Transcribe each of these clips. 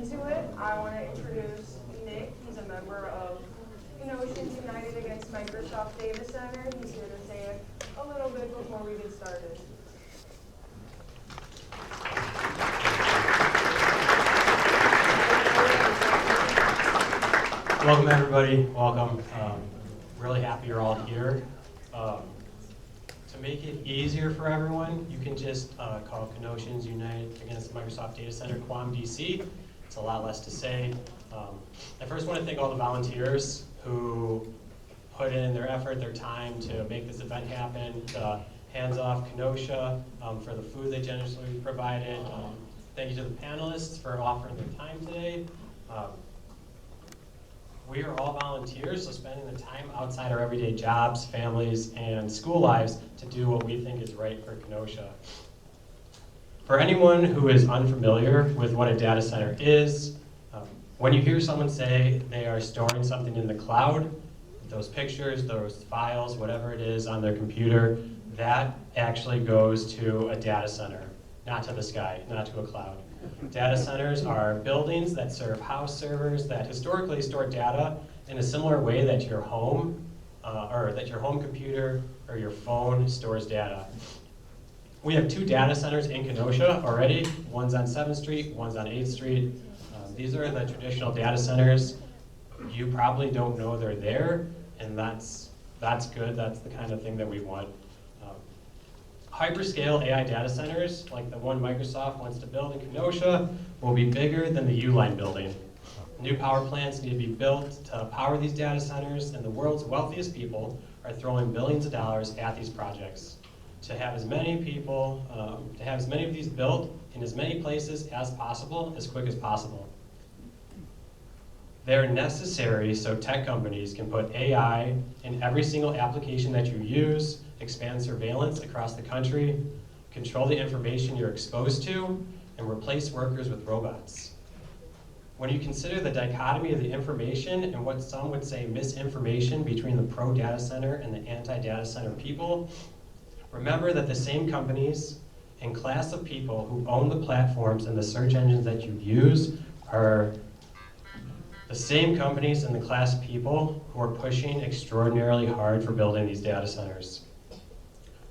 into it, I want to introduce Nick. He's a member of Kenosha United Against Microsoft Data Center. He's here to say a little bit before we get started. Welcome everybody, welcome. Really happy you're all here. To make it easier for everyone, you can just call Kenosha United Against the Microsoft Data Center, QAMDC. It's a lot less to say. I first want to thank all the volunteers who put in their effort, their time to make this event happen. Hands Off Kenosha for the food they generously provided. Thank you to the panelists for offering their time today. We are all volunteers, so spending the time outside our everyday jobs, families, and school lives to do what we think is right for Kenosha. For anyone who is unfamiliar with what a data center is, when you hear someone say they are storing something in the cloud, those pictures, those files, whatever it is on their computer, that actually goes to a data center, not to the sky, not to a cloud. Data centers are buildings that serve house servers that historically store data in a similar way that your home, or that your home computer or your phone stores data. We have 2 data centers in Kenosha already. One's on 7th Street, one's on 8th Street. These are the traditional data centers. You probably don't know they're there, and that's good. That's the kind of thing that we want. Hyperscale AI data centers, like the one Microsoft wants to build in Kenosha, will be bigger than the U-Line building. New power plants need to be built to power these data centers, and the world's wealthiest people are throwing billions of dollars at these projects. To have as many people, to have as many of these built in as many places as possible, as quick as possible. They're necessary so tech companies can put AI in every single application that you use, expand surveillance across the country, control the information you're exposed to, and replace workers with robots. When you consider the dichotomy of the information and what some would say misinformation between the pro-data center and the anti-data center people, remember that the same companies and class of people who own the platforms and the search engines that you use are the same companies and the class of people who are pushing extraordinarily hard for building these data centers.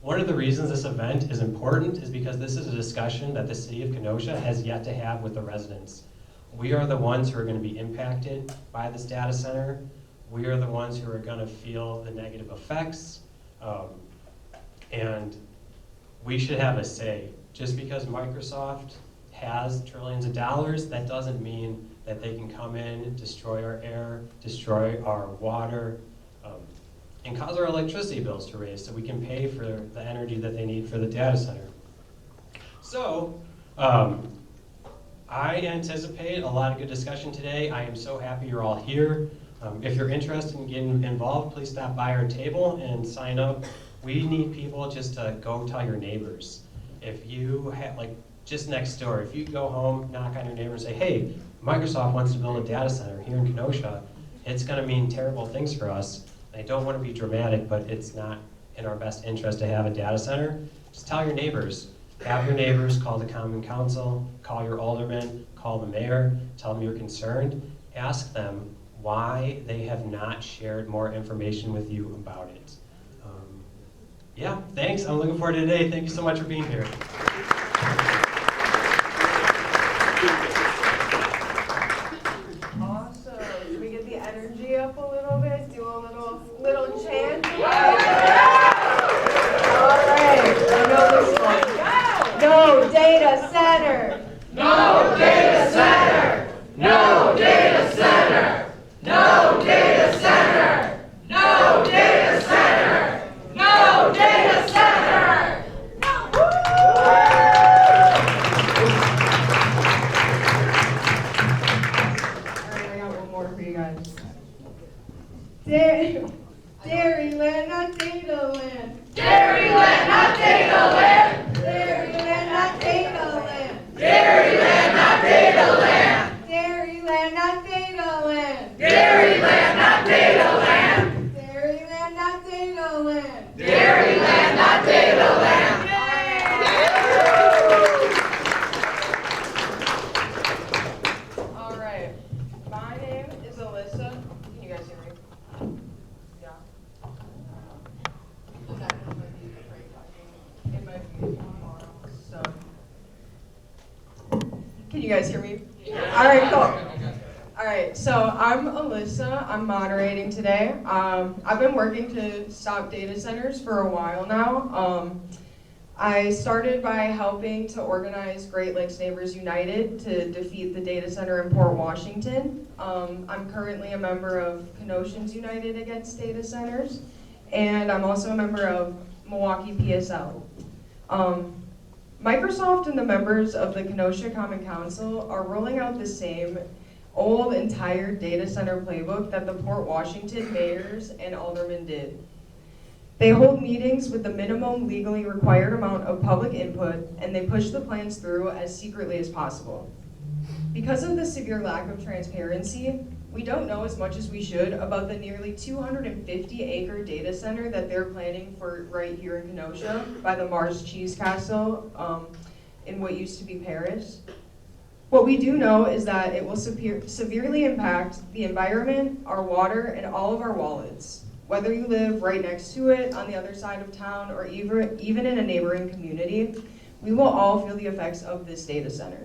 One of the reasons this event is important is because this is a discussion that the city of Kenosha has yet to have with the residents. We are the ones who are going to be impacted by this data center. We are the ones who are going to feel the negative effects. And we should have a say. Just because Microsoft has trillions of dollars, that doesn't mean that they can come in, destroy our air, destroy our water, and cause our electricity bills to raise so we can pay for the energy that they need for the data center. So, I anticipate a lot of good discussion today. I am so happy you're all here. If you're interested in getting involved, please stop by our table and sign up. We need people just to go tell your neighbors. If you have, like, just next door, if you go home, knock on your neighbor and say, hey, Microsoft wants to build a data center here in Kenosha, it's gonna mean terrible things for us. I don't want to be dramatic, but it's not in our best interest to have a data center. Just tell your neighbors. Have your neighbors call the common council, call your alderman, call the mayor, tell them you're concerned. Ask them why they have not shared more information with you about it. Yeah, thanks. I'm looking forward to today. Thank you so much for being here. Up a little bit, do a little chant. All right, I know this one. No data center. No data center. No data center. No data center. No data center. No data center. So, can you guys hear me? Yeah. All right, cool. All right, so I'm Alyssa. I'm moderating today. I've been working to stop data centers for a while now. I started by helping to organize Great Lakes Neighbors United to defeat the data center in Port Washington. I'm currently a member of Kenosha's United Against Data Centers, and I'm also a member of Milwaukee PSL. Microsoft and the members of the Kenosha Common Council are rolling out the same old and tired data center playbook that the Port Washington mayors and aldermen did. They hold meetings with the minimum legally required amount of public input, and they push the plans through as secretly as possible. Because of the severe lack of transparency, we don't know as much as we should about the nearly 250-acre data center that they're planning for right here in Kenosha by the Mars Cheese Castle in what used to be Paris. What we do know is that it will severely impact the environment, our water, and all of our wallets. Whether you live right next to it, on the other side of town, or even in a neighboring community, we will all feel the effects of this data center.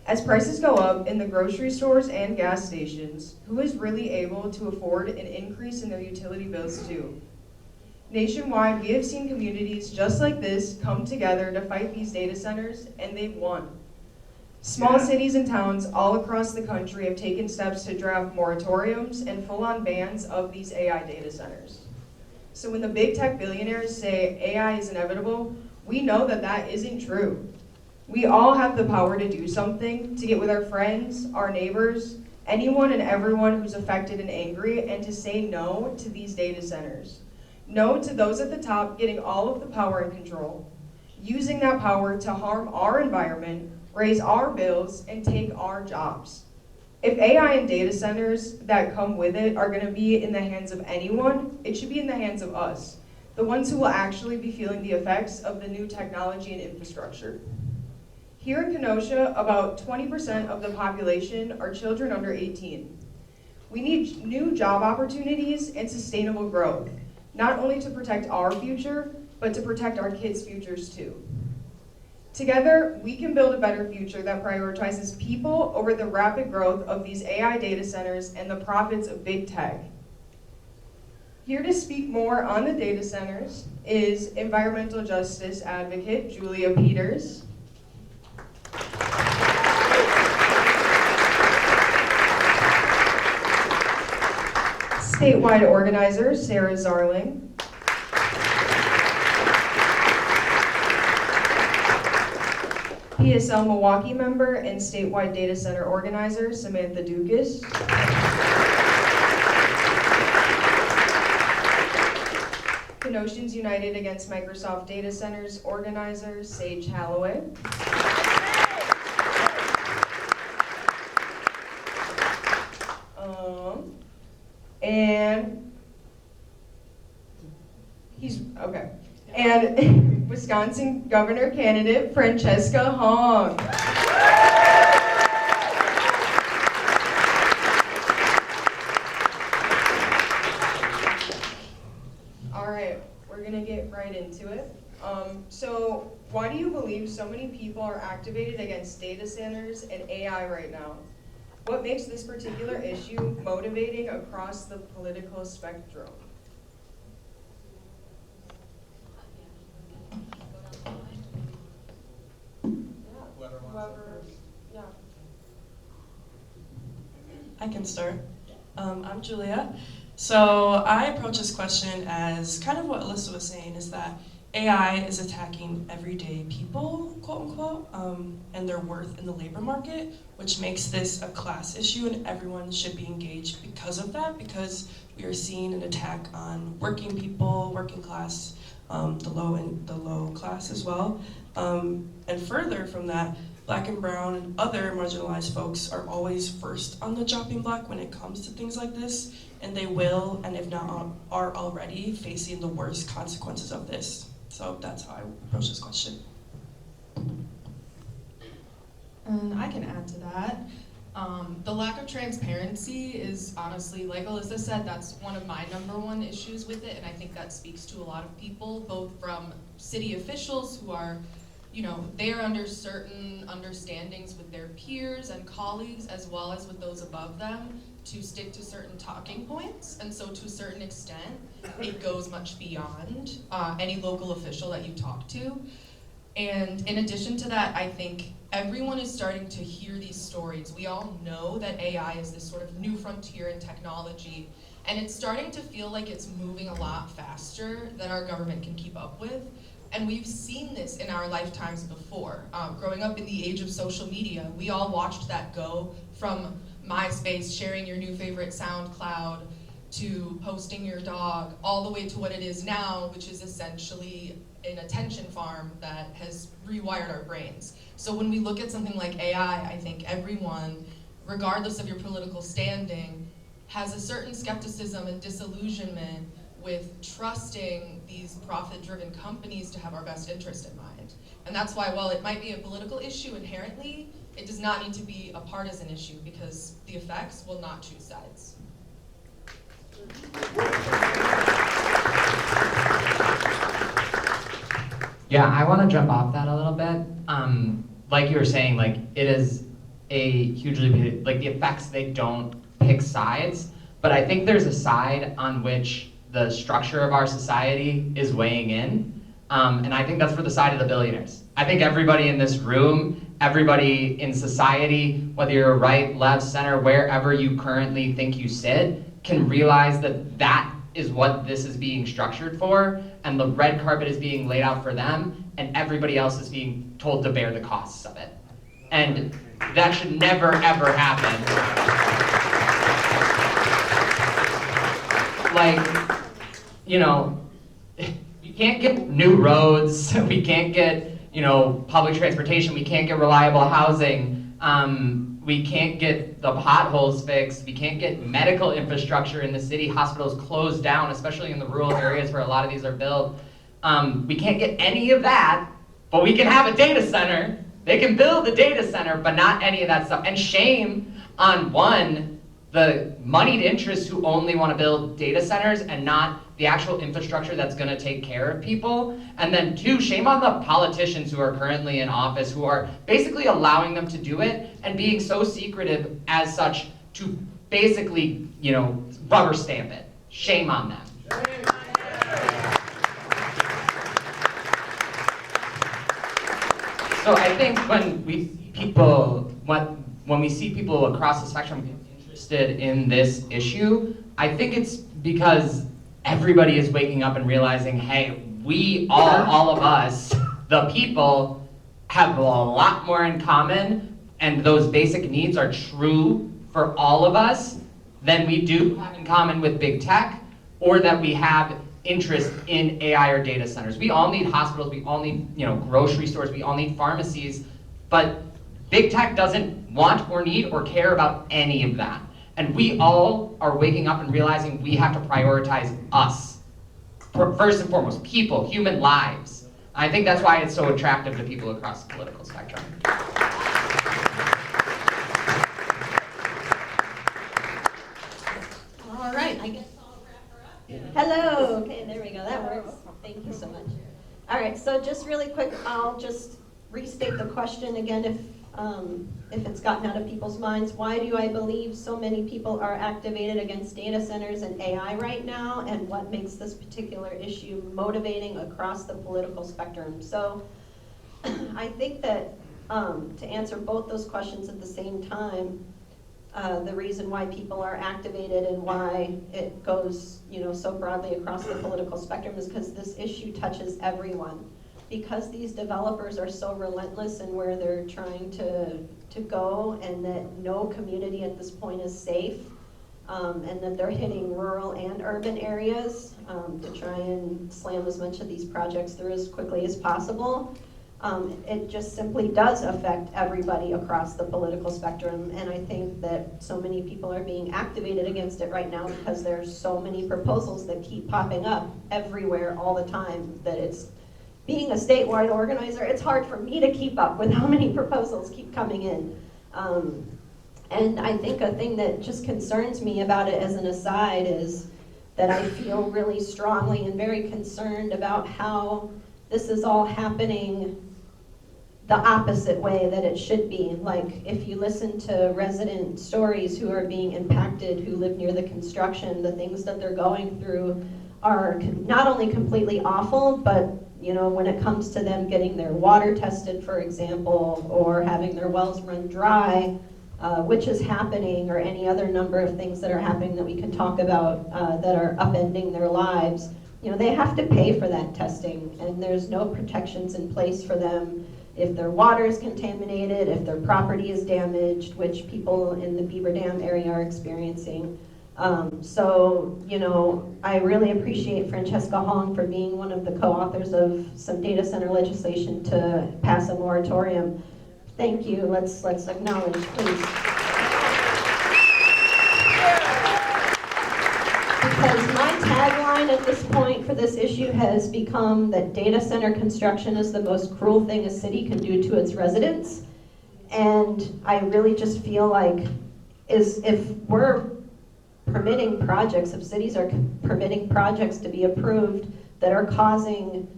As prices go up in the grocery stores and gas stations, who is really able to afford an increase in their utility bills too? Nationwide, we have seen communities just like this come together to fight these data centers, and they've won. Small cities and towns all across the country have taken steps to draft moratoriums and full-on bans of these AI data centers. So when the big tech billionaires say AI is inevitable, we know that that isn't true. We all have the power to do something, to get with our friends, our neighbors, anyone and everyone who's affected and angry, and to say no to these data centers. No to those at the top getting all of the power and control, using that power to harm our environment, raise our bills, and take our jobs. If AI and data centers that come with it are going to be in the hands of anyone, it should be in the hands of us, the ones who will actually be feeling the effects of the new technology and infrastructure. Here in Kenosha, about 20% of the population are children under 18. We need new job opportunities and sustainable growth, not only to protect our future, but to protect our kids' futures too. Together, we can build a better future that prioritizes people over the rapid growth of these AI data centers and the profits of big tech. Here to speak more on the data centers is environmental justice advocate Julia Peters. Statewide organizer Sarah Zarling. PSL Milwaukee member and statewide data center organizer, Samantha Doucas. Kenosha's United Against Microsoft Data Centers organizer, Sage Holloway. And Wisconsin governor candidate, Francesca. All right, we're gonna get right into it. So why do you believe so many people are activated against data centers and AI right now? What makes this particular issue motivating across the political spectrum? Yeah. I can start. I'm Julia. So I approach this question as kind of what Alyssa was saying, is that AI is attacking everyday people, quote unquote, and their worth in the labor market, which makes this a class issue, and everyone should be engaged because of that, because we are seeing an attack on working people, working class, the low class as well. And further from that, Black and brown and other marginalized folks are always first on the chopping block when it comes to things like this, and they will, and if not are already, facing the worst consequences of this. So that's how I approach this question. And I can add to that. The lack of transparency is honestly, like Alyssa said, that's one of my #1 issues with it, and I think that speaks to a lot of people, both from city officials who are, they are under certain understandings with their peers and colleagues, as well as with those above them, to stick to certain talking points, and so to a certain extent, it goes much beyond any local official that you talk to. And in addition to that, I think everyone is starting to hear these stories. We all know that AI is this sort of new frontier in technology, and it's starting to feel like it's moving a lot faster than our government can keep up with. And we've seen this in our lifetimes before. Growing up in the age of social media, we all watched that go from MySpace, sharing your new favorite SoundCloud, to posting your dog, all the way to what it is now, which is essentially an attention farm that has rewired our brains. So when we look at something like AI, I think everyone, regardless of your political standing, has a certain skepticism and disillusionment with trusting these profit-driven companies to have our best interest in mind. And that's why, while it might be a political issue inherently, it does not need to be a partisan issue, because the effects will not choose sides. Yeah, I want to jump off that a little bit. Like you were saying, like it is a hugely, like the effects, they don't pick sides, but I think there's a side on which the structure of our society is weighing in, and I think that's for the side of the billionaires. I think everybody in this room, everybody in society, whether you're right, left, center, wherever you currently think you sit, can realize that that is what this is being structured for, and the red carpet is being laid out for them, and everybody else is being told to bear the costs of it. And that should never, ever happen. Like, you can't get new roads, we can't get, public transportation, we can't get reliable housing, we can't get the potholes fixed, we can't get medical infrastructure in the city, hospitals closed down, especially in the rural areas where a lot of these are built. We can't get any of that, but we can have a data center. They can build a data center, but not any of that stuff. And shame on one, the moneyed interests who only want to build data centers and not the actual infrastructure that's going to take care of people. And then two, shame on the politicians who are currently in office who are basically allowing them to do it and being so secretive as such to basically, rubber stamp it. Shame on them. So I think when we see people across the spectrum interested in this issue, I think it's because everybody is waking up and realizing, hey, we all of us, the people, have a lot more in common, and those basic needs are true for all of us than we do have in common with big tech, or that we have interest in AI or data centers. We all need hospitals, we all need grocery stores, we all need pharmacies, but big tech doesn't want or need or care about any of that. And we all are waking up and realizing we have to prioritize us. First and foremost, people, human lives. I think that's why it's so attractive to people across the political spectrum. All right, I guess I'll wrap her up. Hello, okay, there we go, that works. Thank you so much. All right, so just really quick, I'll just restate the question again if it's gotten out of people's minds. Why do I believe so many people are activated against data centers and AI right now, and what makes this particular issue motivating across the political spectrum? So I think that to answer both those questions at the same time, the reason why people are activated and why it goes so broadly across the political spectrum is because this issue touches everyone. Because these developers are so relentless in where they're trying to go, and that no community at this point is safe, and that they're hitting rural and urban areas to try and slam as much of these projects through as quickly as possible. It just simply does affect everybody across the political spectrum, and I think that so many people are being activated against it right now because there's so many proposals that keep popping up everywhere all the time that it's, being a statewide organizer, it's hard for me to keep up with how many proposals keep coming in. And I think a thing that just concerns me about it as an aside is that I feel really strongly and very concerned about how this is all happening the opposite way that it should be. Like, if you listen to resident stories who are being impacted, who live near the construction, the things that they're going through are not only completely awful, but when it comes to them getting their water tested, for example, or having their wells run dry, which is happening, or any other number of things that are happening that we can talk about that are upending their lives, they have to pay for that testing, and there's no protections in place for them if their water is contaminated, if their property is damaged, which people in the Beaver Dam area are experiencing. I really appreciate Francesca Hong for being one of the co-authors of some data center legislation to pass a moratorium. Thank you. Let's acknowledge, please. Because my tagline at this point for this issue has become that data center construction is the most cruel thing a city can do to its residents. And I really just feel like if we're permitting projects, if cities are permitting projects to be approved that are causing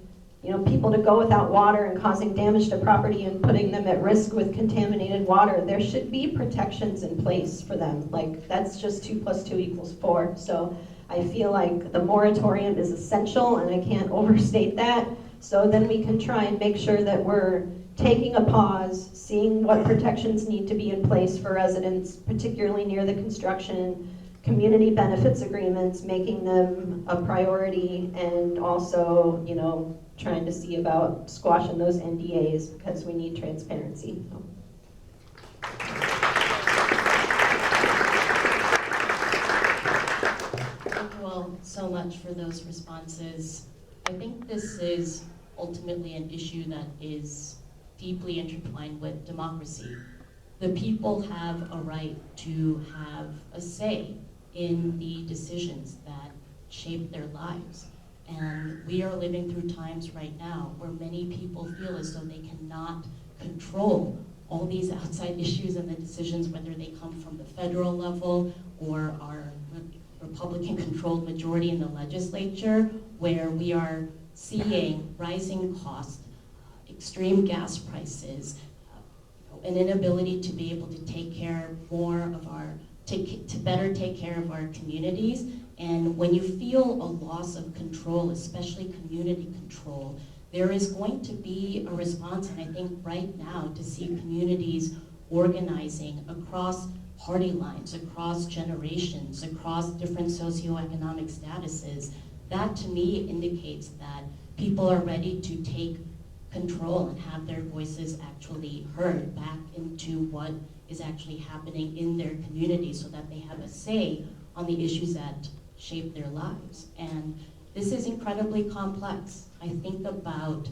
people to go without water and causing damage to property and putting them at risk with contaminated water, there should be protections in place for them. Like, that's just 2 + 2 = 4. So I feel like the moratorium is essential, and I can't overstate that. So then we can try and make sure that we're taking a pause, seeing what protections need to be in place for residents, particularly near the construction, community benefits agreements, making them a priority, and also, trying to see about squashing those NDAs because we need transparency. Thank you all so much for those responses. I think this is ultimately an issue that is deeply intertwined with democracy. The people have a right to have a say in the decisions that shape their lives. And we are living through times right now where many people feel as though they cannot control all these outside issues and the decisions, whether they come from the federal level or our Republican-controlled majority in the legislature, where we are seeing rising costs, extreme gas prices, an inability to be able to take care more of to better take care of our communities. And when you feel a loss of control, especially community control, there is going to be a response, and I think right now, to see communities organizing across party lines, across generations, across different socioeconomic statuses. That to me indicates that people are ready to take control and have their voices actually heard back into what is actually happening in their community, so that they have a say on the issues that shape their lives. And this is incredibly complex. I think about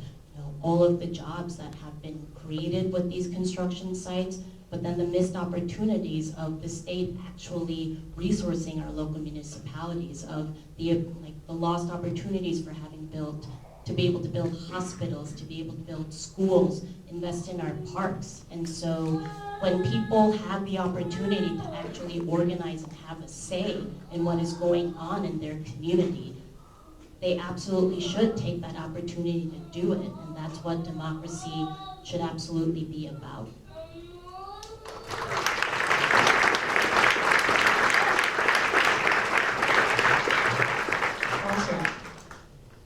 all of the jobs that have been created with these construction sites, but then the missed opportunities of the state actually resourcing our local municipalities, of the lost opportunities for having built, to be able to build hospitals, to be able to build schools, invest in our parks. And so when people have the opportunity to actually organize and have a say in what is going on in their community, they absolutely should take that opportunity to do it. And that's what democracy should absolutely be about. Awesome.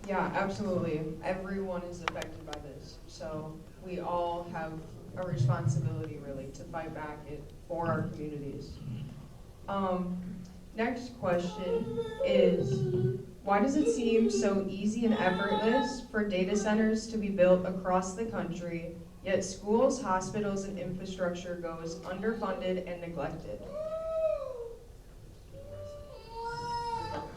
Yeah, absolutely. Everyone is affected by this. So we all have a responsibility, really, to fight back for our communities. Next question is, why does it seem so easy and effortless for data centers to be built across the country, yet schools, hospitals, and infrastructure goes underfunded and neglected?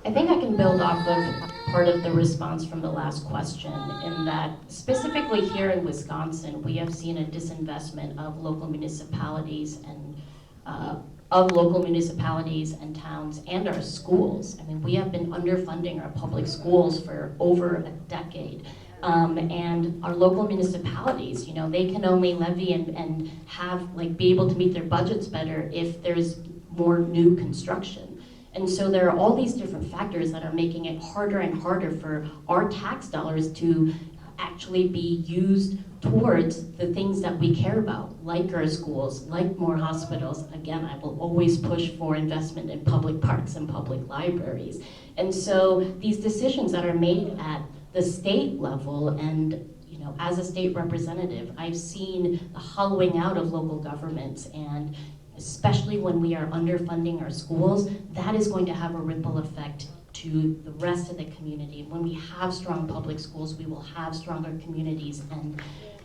I think I can build off of part of the response from the last question, in that specifically here in Wisconsin, we have seen a disinvestment of local municipalities and towns and our schools. I mean, we have been underfunding our public schools for over a decade. And our local municipalities, you know, they can only levy and have, like, be able to meet their budgets better if there's more new construction. And so there are all these different factors that are making it harder and harder for our tax dollars to actually be used towards the things that we care about, like our schools, like more hospitals. Again, I will always push for investment in public parks and public libraries. And so these decisions that are made at the state level, and you know, as a state representative, I've seen the hollowing out of local governments, and especially when we are underfunding our schools, that is going to have a ripple effect to the rest of the community. When we have strong public schools, we will have stronger communities, and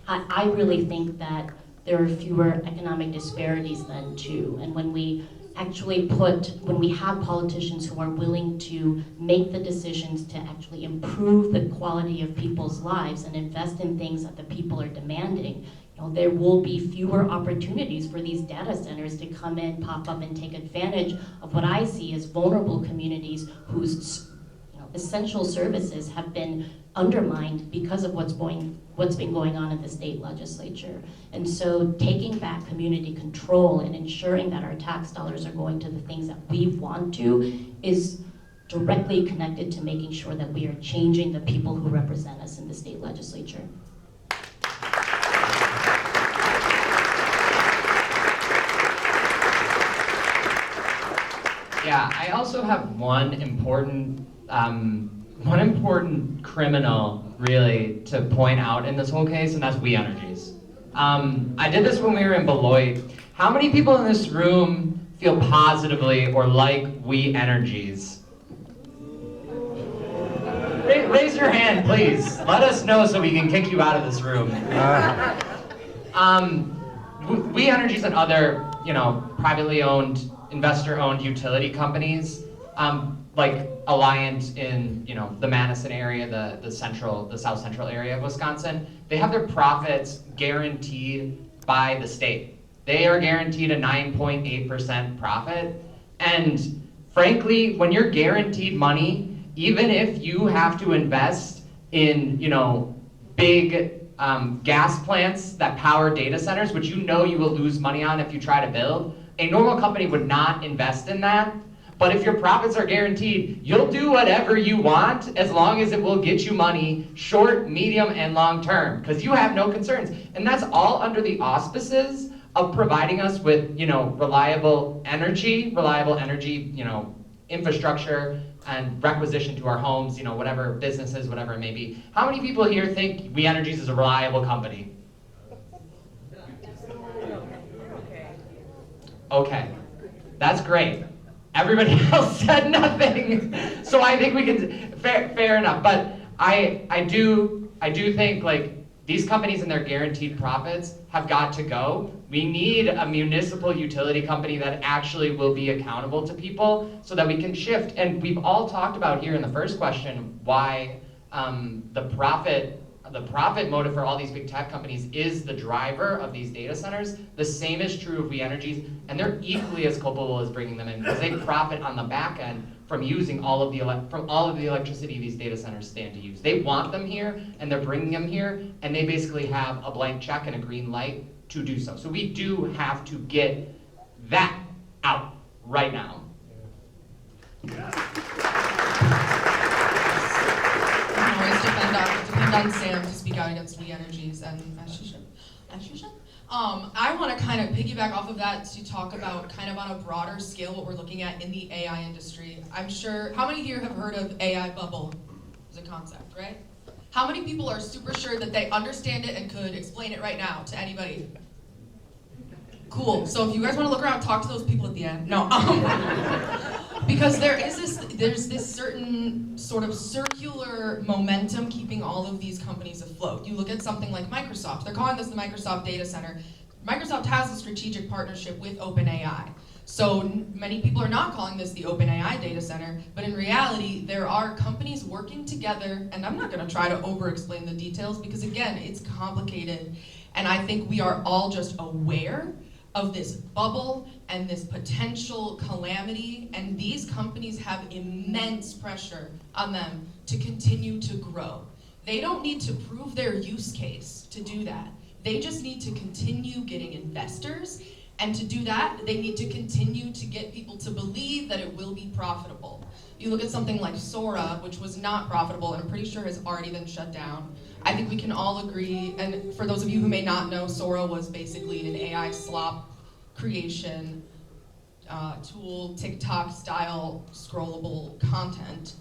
I really think that there are fewer economic disparities then too. And when we actually when we have politicians who are willing to make the decisions to actually improve the quality of people's lives and invest in things that the people are demanding, you know, there will be fewer opportunities for these data centers to come in, pop up, and take advantage of what I see as vulnerable communities whose, you know, essential services have been undermined because of what's been going on in the state legislature. And so taking back community control and ensuring that our tax dollars are going to the things that we want to is directly connected to making sure that we are changing the people who represent us in the state legislature. Yeah, I also have one important criminal, really, to point out in this whole case, and that's We Energies. I did this when we were in Beloit. How many people in this room feel positively or like We Energies? Raise your hand, please. Let us know so we can kick you out of this room. We Energies and other, you know, privately owned, investor-owned utility companies, like Alliant in, you know, the Madison area, the south central area of Wisconsin, they have their profits guaranteed by the state. They are guaranteed a 9.8% profit. And frankly, when you're guaranteed money, even if you have to invest in, you know, big gas plants that power data centers, which you know you will lose money on if you try to build, a normal company would not invest in that. But if your profits are guaranteed, you'll do whatever you want as long as it will get you money short, medium, and long term, because you have no concerns. And that's all under the auspices of providing us with, you know, reliable energy, you know, infrastructure and requisition to our homes, you know, whatever businesses, whatever it may be. How many people here think We Energies is a reliable company? Okay, that's great. Everybody else said nothing, so I think we can, fair enough. But I do think, like, these companies and their guaranteed profits have got to go. We need a municipal utility company that actually will be accountable to people so that we can shift. And we've all talked about here in the first question why the profit motive for all these big tech companies is the driver of these data centers. The same is true of We Energies, and they're equally as culpable as bringing them in because they profit on the back end from using all of the electricity these data centers stand to use. They want them here, and they're bringing them here, and they basically have a blank check and a green light to do so. So we do have to get that out right now. Depend on Sam to speak out against We Energies, and as she should. I want to kind of piggyback off of that to talk about kind of on a broader scale what we're looking at in the AI industry. I'm sure, how many here have heard of AI bubble as a concept, right? How many people are super sure that they understand it and could explain it right now to anybody? Cool, so if you guys want to look around, talk to those people at the end. No, because there's this certain sort of circular momentum keeping all of these companies afloat. You look at something like Microsoft. They're calling this the Microsoft Data Center. Microsoft has a strategic partnership with OpenAI. So many people are not calling this the OpenAI Data Center, but in reality, there are companies working together, and I'm not going to try to over-explain the details because, again, it's complicated, and I think we are all just aware of this bubble and this potential calamity, and these companies have immense pressure on them to continue to grow. They don't need to prove their use case to do that. They just need to continue getting investors, and to do that, they need to continue to get people to believe that it will be profitable. You look at something like Sora, which was not profitable, and I'm pretty sure has already been shut down. I think we can all agree, and for those of you who may not know, Sora was basically an AI slop creation tool, TikTok-style scrollable content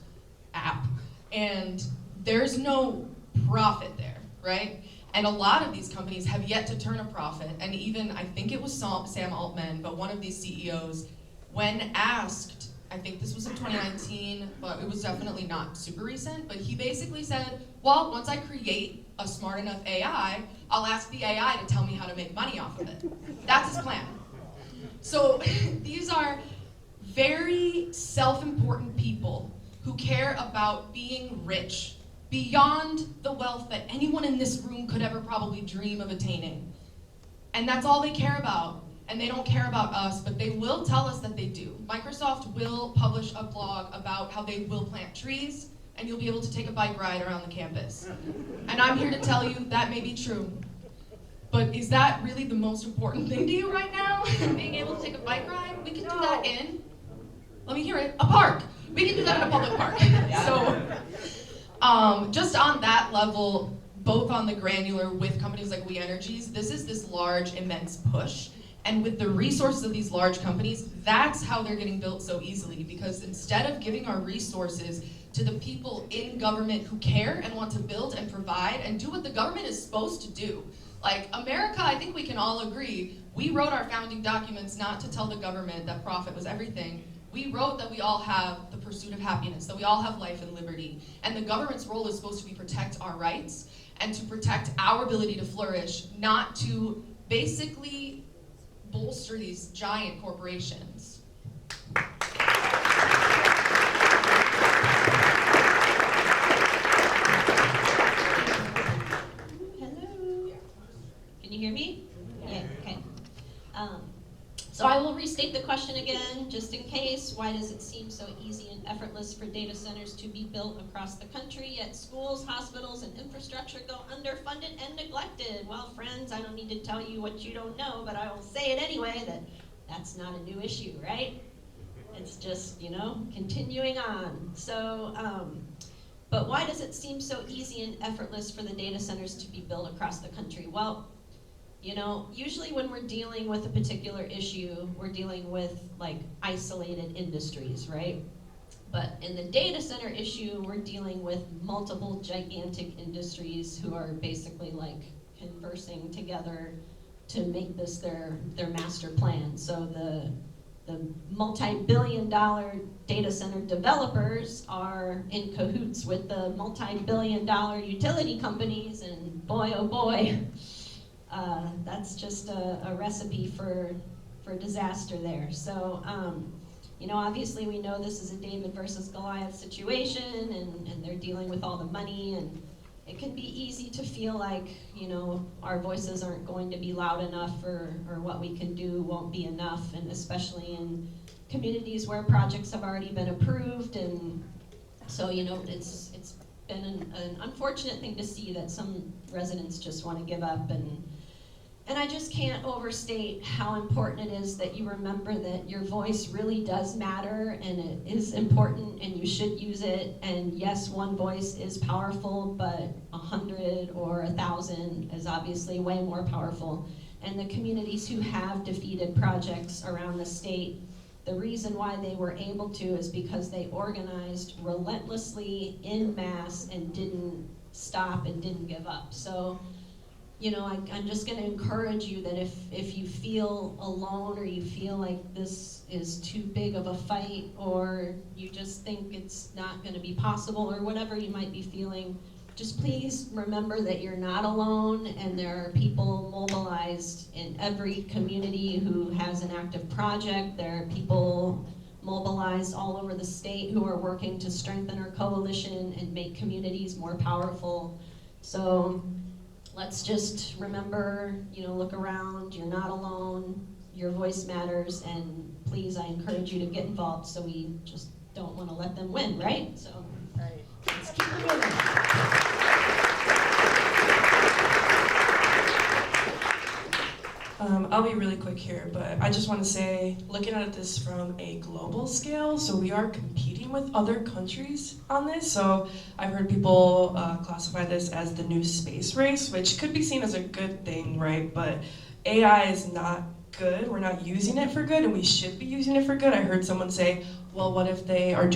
app, and there's no profit there, right? And a lot of these companies have yet to turn a profit, and even, I think it was Sam Altman, but one of these CEOs, when asked, I think this was in 2019, but it was definitely not super recent, but he basically said, well, once I create a smart enough AI, I'll ask the AI to tell me how to make money off of it. That's his plan. So these are very self-important people who care about being rich beyond the wealth that anyone in this room could ever probably dream of attaining. And that's all they care about. And they don't care about us, but they will tell us that they do. Microsoft will publish a blog about how they will plant trees, and you'll be able to take a bike ride around the campus. And I'm here to tell you that may be true. But is that really the most important thing to you right now? Being able to take a bike ride? We can do that in, let me hear it, a park. We can do that in a public park. So, just on that level, both on the granular with companies like We Energies, this is this large, immense push. And with the resources of these large companies, that's how they're getting built so easily, because instead of giving our resources to the people in government who care and want to build and provide and do what the government is supposed to do. Like America, I think we can all agree, we wrote our founding documents not to tell the government that profit was everything. We wrote that we all have the pursuit of happiness, that we all have life and liberty. And the government's role is supposed to be protect our rights and to protect our ability to flourish, not to basically bolster these giant corporations. Hello. Can you hear me? Yeah, okay. So I will restate the question again, just in case. Why does it seem so easy and effortless for data centers to be built across the country, yet schools, hospitals, and infrastructure go underfunded and neglected? Well, friends, I don't need to tell you what you don't know, but I will say it anyway, that's not a new issue, right? It's just, continuing on. So, but why does it seem so easy and effortless for the data centers to be built across the country? Well, usually when we're dealing with a particular issue, we're dealing with like isolated industries, right? But in the data center issue, we're dealing with multiple gigantic industries who are basically like conversing together to make this their master plan. So the multi-billion-dollar data center developers are in cahoots with the multi-billion-dollar utility companies, and boy, oh boy, that's just a recipe for disaster there. So, obviously we know this is a David versus Goliath situation, and they're dealing with all the money, and it can be easy to feel like, our voices aren't going to be loud enough, or what we can do won't be enough, and especially in communities where projects have already been approved. And so, it's been an unfortunate thing to see that some residents just want to give up. And I just can't overstate how important it is that you remember that your voice really does matter, and it is important, and you should use it. And yes, one voice is powerful, but 100 or 1,000 is obviously way more powerful. And the communities who have defeated projects around the state, the reason why they were able to is because they organized relentlessly in mass and didn't stop and didn't give up. So, I'm just going to encourage you that if you feel alone, or you feel like this is too big of a fight, or you just think it's not going to be possible, or whatever you might be feeling, just please remember that you're not alone, and there are people mobilized in every community who has an active project. There are people mobilized all over the state who are working to strengthen our coalition and make communities more powerful. So let's just remember, look around, you're not alone, your voice matters, and please, I encourage you to get involved, so we just don't want to let them win, right? So, let's keep it moving. I'll be really quick here, but I just want to say, looking at this from a global scale, so we are competing with other countries on this. So I've heard people classify this as the new space race, which could be seen as a good thing, right? But AI is not good. We're not using it for good, and we should be using it for good. I heard someone say, well, what if they are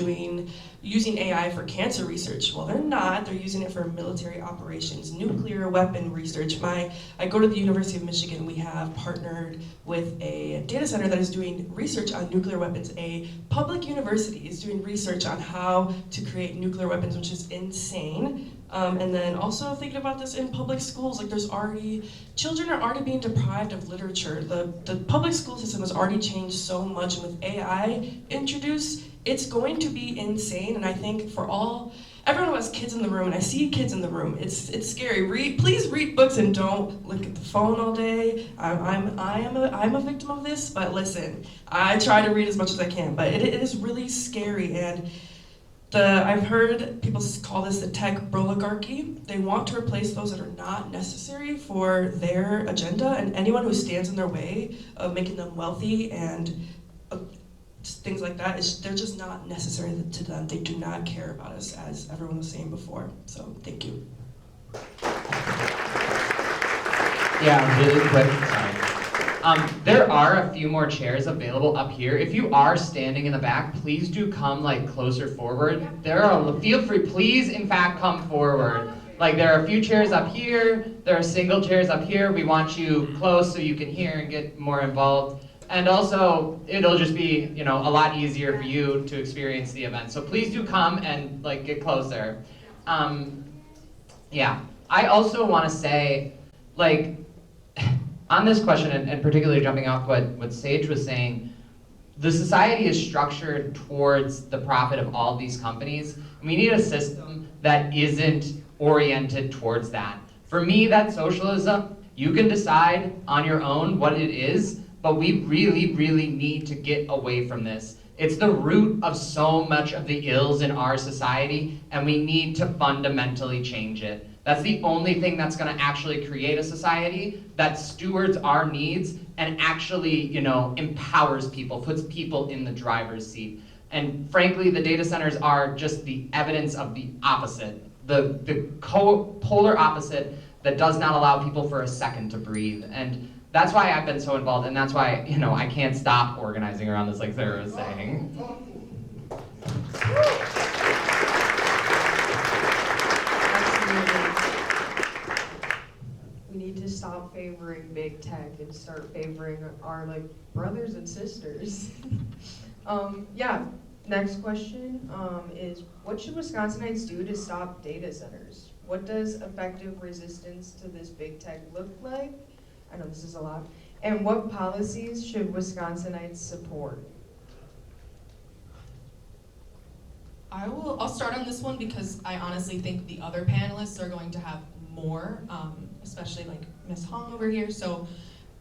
using AI for cancer research? Well, they're not. They're using it for military operations, nuclear weapon research. I go to the University of Michigan. We have partnered with a data center that is doing research on nuclear weapons. A public university is doing research on how to create nuclear weapons, which is insane. And then also thinking about this in public schools, like children are already being deprived of literature. The public school system has already changed so much, and with AI introduced, it's going to be insane. And I think for everyone who has kids in the room, and I see kids in the room, it's scary. Please read books and don't look at the phone all day. I'm a victim of this, but listen, I try to read as much as I can, but it is really scary. And I've heard people call this the tech oligarchy. They want to replace those that are not necessary for their agenda, and anyone who stands in their way of making them wealthy and things like that, they're just not necessary to them. They do not care about us, as everyone was saying before. So thank you. Yeah, really quick. Sorry. There are a few more chairs available up here. If you are standing in the back, please do come closer forward. Feel free, please in fact come forward. There are a few chairs up here, there are single chairs up here. We want you close so you can hear and get more involved. And also, it'll just be, a lot easier for you to experience the event. So please do come and get closer. Yeah, I also want to say, on this question, and particularly jumping off what Sage was saying, the society is structured towards the profit of all these companies. We need a system that isn't oriented towards that. For me, that's socialism. You can decide on your own what it is, but we really, really need to get away from this. It's the root of so much of the ills in our society, and we need to fundamentally change it. That's the only thing that's going to actually create a society that stewards our needs and actually, empowers people, puts people in the driver's seat. And frankly, the data centers are just the evidence of the opposite, the polar opposite that does not allow people for a second to breathe. And that's why I've been so involved, and that's why, I can't stop organizing around this, like Sarah was saying. We need to stop favoring big tech and start favoring our brothers and sisters. Yeah, next question is, what should Wisconsinites do to stop data centers? What does effective resistance to this big tech look like? I know this is a lot. And what policies should Wisconsinites support? I'll start on this one because I honestly think the other panelists are going to have more, especially Ms. Hong over here, so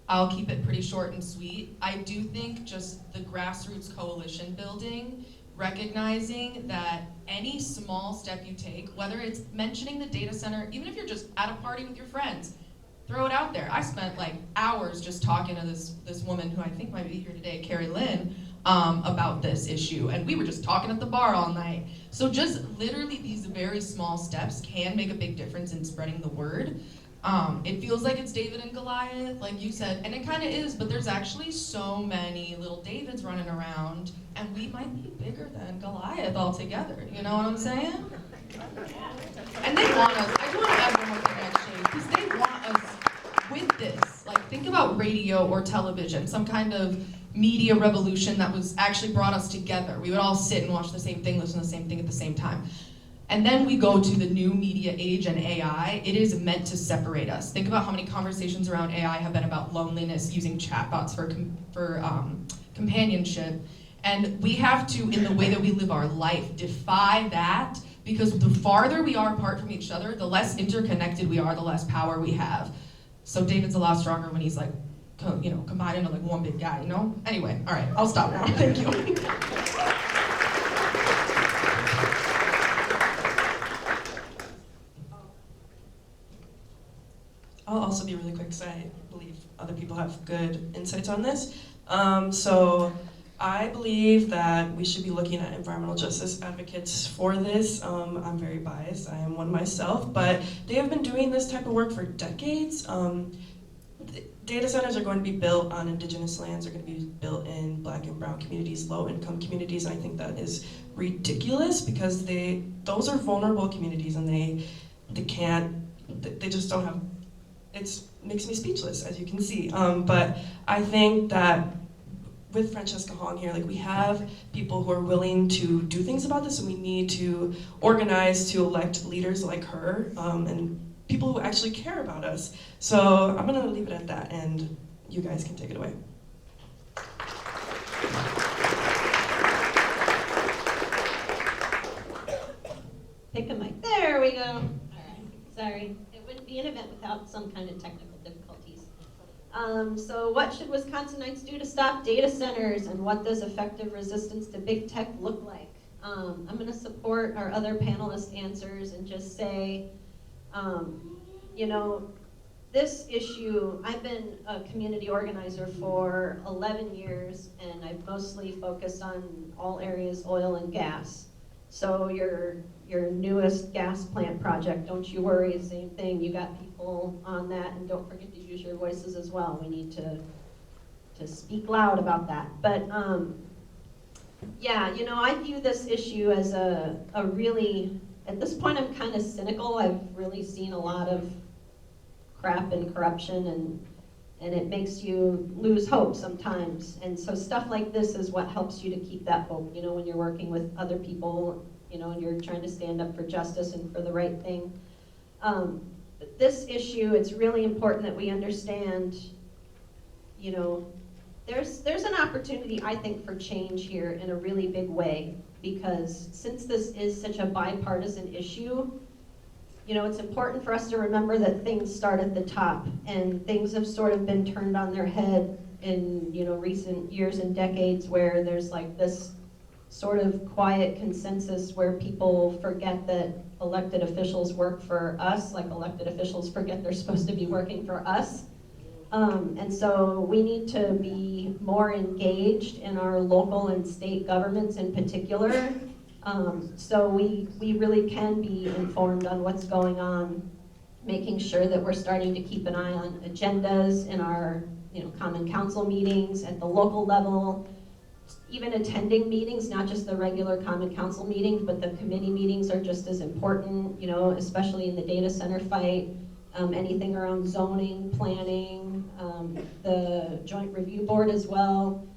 I'll keep it pretty short and sweet. I do think just the grassroots coalition building, recognizing that any small step you take, whether it's mentioning the data center, even if you're just at a party with your friends, throw it out there. I spent hours just talking to this woman who I think might be here today, Carrie Lynn, about this issue, and we were just talking at the bar all night. So just literally these very small steps can make a big difference in spreading the word. It feels like it's David and Goliath, like you said, and it kind of is, but there's actually so many little Davids running around, and we might be bigger than Goliath altogether, you know what I'm saying? And they want us, I do want to add one more thing actually, because they want us with this. Think about radio or television, some kind of media revolution that was actually brought us together. We would all sit and watch the same thing, listen to the same thing at the same time. And then we go to the new media age and AI. It is meant to separate us. Think about how many conversations around AI have been about loneliness, using chatbots for companionship. And we have to, in the way that we live our life, defy that, because the farther we are apart from each other, the less interconnected we are, the less power we have. So David's a lot stronger when he's combined into one big guy, Anyway, all right, I'll stop now. Thank you. I'll also be really quick because I believe other people have good insights on this. So I believe that we should be looking at environmental justice advocates for this. I'm very biased, I am one myself, but they have been doing this type of work for decades. Data centers are going to be built on indigenous lands, they're going to be built in black and brown communities, low income communities, and I think that is ridiculous because those are vulnerable communities and they just don't have, it makes me speechless, as you can see. But I think that with Francesca Hong here, like we have people who are willing to do things about this, and we need to organize to elect leaders like her, and people who actually care about us. So I'm gonna leave it at that, and you guys can take it away. Pick a mic. There we go. All right. Sorry. It wouldn't be an event without some kind of technical difficulties. So what should Wisconsinites do to stop data centers, and what does effective resistance to big tech look like? I'm going to support our other panelists' answers and just say, you know, this issue, I've been a community organizer for 11 years, and I've mostly focused on all areas oil and gas. So your newest gas plant project, don't you worry, same thing. You got people on that, and don't forget to use your voices as well. We need to speak loud about that. But yeah, you know, I view this issue as a really, at this point I'm kind of cynical. I've really seen a lot of crap and corruption, and it makes you lose hope sometimes. And so stuff like this is what helps you to keep that hope, you know, when you're working with other people, you know, and you're trying to stand up for justice and for the right thing. But this issue, it's really important that we understand, you know, there's an opportunity, I think, for change here in a really big way, because since this is such a bipartisan issue, you know, it's important for us to remember that things start at the top, and things have sort of been turned on their head in, you know, recent years and decades, where there's like this sort of quiet consensus where people forget that elected officials work for us, like elected officials forget they're supposed to be working for us. And so we need to be more engaged in our local and state governments in particular, so we really can be informed on what's going on, making sure that we're starting to keep an eye on agendas in our, you know, common council meetings at the local level, even attending meetings, not just the regular common council meetings, but the committee meetings are just as important, you know, especially in the data center fight. Anything around zoning, planning, the joint review board as well.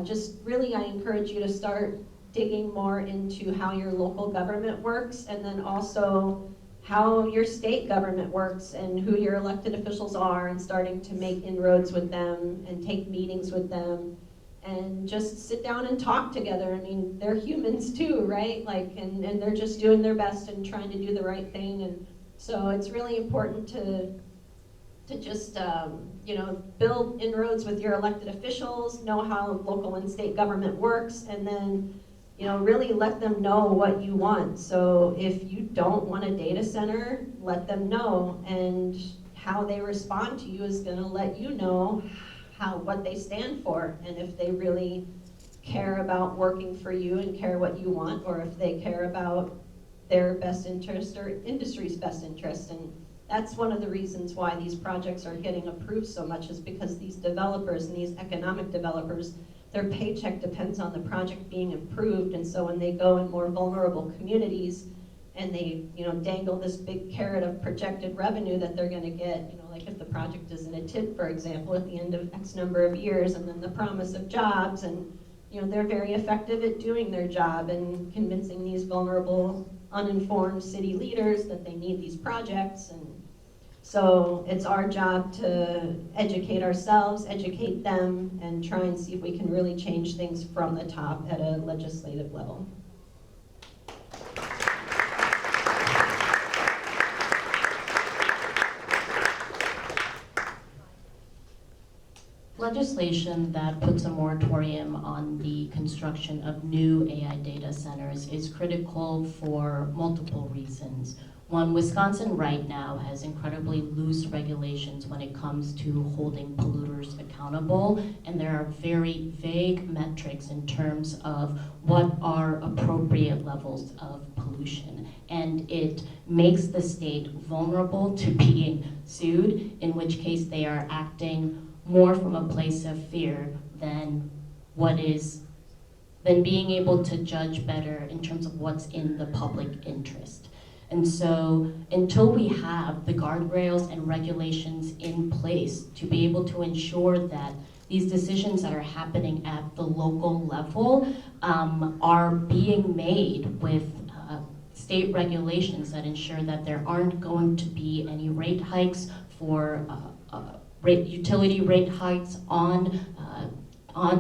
Just really, I encourage you to start digging more into how your local government works, and then also how your state government works and who your elected officials are, and starting to make inroads with them and take meetings with them and just sit down and talk together. I mean, they're humans too, right? Like, and they're just doing their best and trying to do the right thing. And so it's really important to just, you know, build inroads with your elected officials, know how local and state government works, and then, you know, really let them know what you want. So if you don't want a data center, let them know, and how they respond to you is gonna let you know what they stand for, and if they really care about working for you and care what you want, or if they care about their best interest or industry's best interest. And that's one of the reasons why these projects are getting approved so much, is because these developers and these economic developers, their paycheck depends on the project being approved. And so when they go in more vulnerable communities and they, you know, dangle this big carrot of projected revenue that they're going to get, you know, like if the project is in a TID, for example, at the end of X number of years, and then the promise of jobs, and, you know, they're very effective at doing their job and convincing these vulnerable, uninformed city leaders that they need these projects. And so it's our job to educate ourselves, educate them, and try and see if we can really change things from the top at a legislative level. Legislation that puts a moratorium on the construction of new AI data centers is critical for multiple reasons. One, Wisconsin right now has incredibly loose regulations when it comes to holding polluters accountable, and there are very vague metrics in terms of what are appropriate levels of pollution. And it makes the state vulnerable to being sued, in which case they are acting more from a place of fear than than being able to judge better in terms of what's in the public interest. And so until we have the guardrails and regulations in place to be able to ensure that these decisions that are happening at the local level are being made with state regulations that ensure that there aren't going to be any rate hikes for utility rate hikes on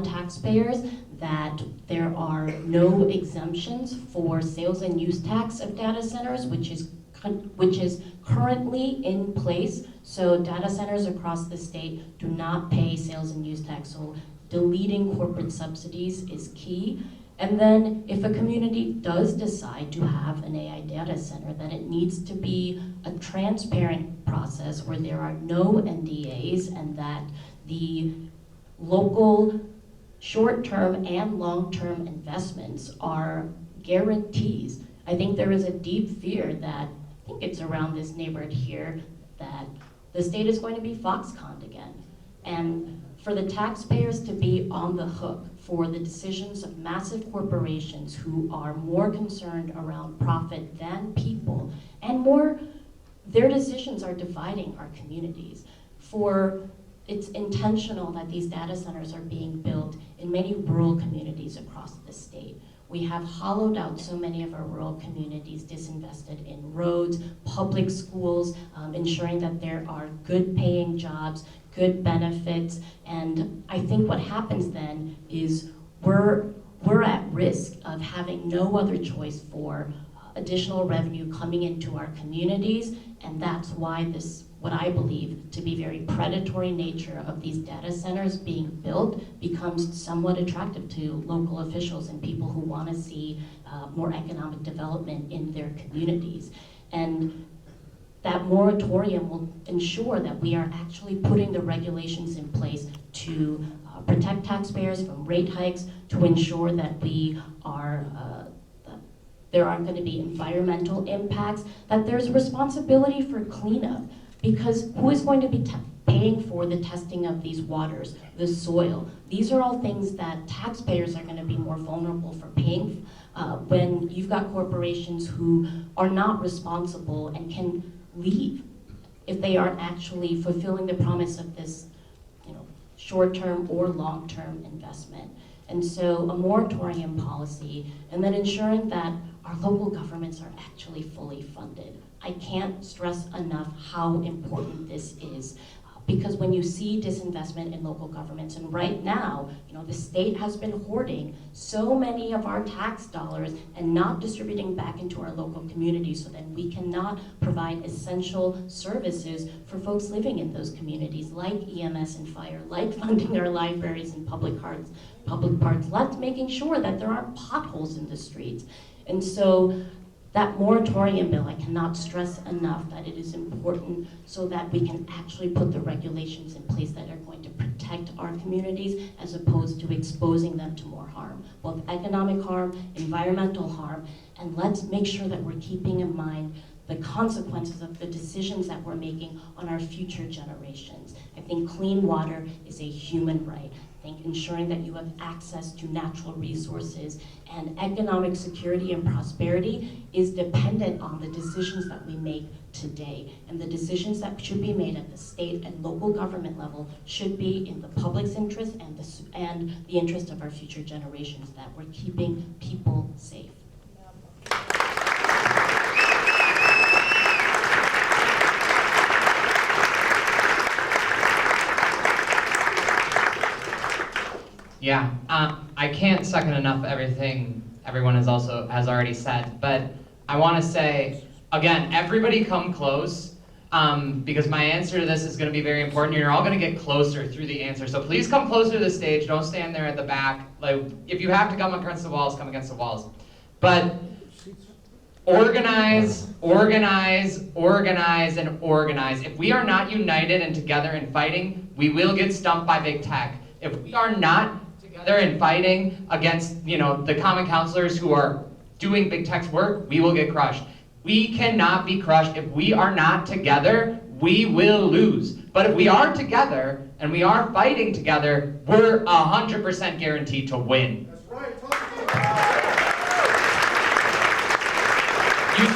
taxpayers, that there are no exemptions for sales and use tax of data centers, which is currently in place. So data centers across the state do not pay sales and use tax. So deleting corporate subsidies is key. And then if a community does decide to have an AI data center, then it needs to be a transparent process where there are no NDAs, and that the local short-term and long-term investments are guarantees. I think there is a deep fear that, I think it's around this neighborhood here, that the state is going to be Foxconned again. And for the taxpayers to be on the hook for the decisions of massive corporations who are more concerned around profit than people, and their decisions are dividing our communities. It's intentional that these data centers are being built in many rural communities across the state. We have hollowed out so many of our rural communities, disinvested in roads, public schools, ensuring that there are good paying jobs, good benefits, and I think what happens then is we're at risk of having no other choice for additional revenue coming into our communities, and that's why what I believe to be very predatory nature of these data centers being built becomes somewhat attractive to local officials and people who want to see more economic development in their communities. And that moratorium will ensure that we are actually putting the regulations in place to protect taxpayers from rate hikes, to ensure that there aren't going to be environmental impacts, that there's responsibility for cleanup. Because who is going to be paying for the testing of these waters, the soil? These are all things that taxpayers are going to be more vulnerable for paying when you've got corporations who are not responsible and can leave if they aren't actually fulfilling the promise of this, short-term or long-term investment. And so a moratorium policy, and then ensuring that our local governments are actually fully funded. I can't stress enough how important this is, because when you see disinvestment in local governments, and right now, the state has been hoarding so many of our tax dollars and not distributing back into our local communities, so that we cannot provide essential services for folks living in those communities, like EMS and fire, like funding our libraries and public parks, like making sure that there aren't potholes in the streets. And so that moratorium bill, I cannot stress enough that it is important so that we can actually put the regulations in place that are going to protect our communities as opposed to exposing them to more harm, both economic harm, environmental harm, and let's make sure that we're keeping in mind the consequences of the decisions that we're making on our future generations. I think clean water is a human right. I think ensuring that you have access to natural resources and economic security and prosperity is dependent on the decisions that we make today. And the decisions that should be made at the state and local government level should be in the public's interest and the interest of our future generations, that we're keeping people safe. Yeah, I can't second enough everything everyone has already said, but I want to say, again, everybody come close, because my answer to this is going to be very important. You're all going to get closer through the answer, so please come closer to the stage. Don't stand there at the back. Like, if you have to come against the walls, come against the walls. But organize, organize, organize, and organize. If we are not united and together in fighting, we will get stumped by big tech. If we are not together in fighting against, the common councilors who are doing big tech's work, we will get crushed. We cannot be crushed. If we are not together, we will lose. But if we are together and we are fighting together, we're 100% guaranteed to win. That's right. You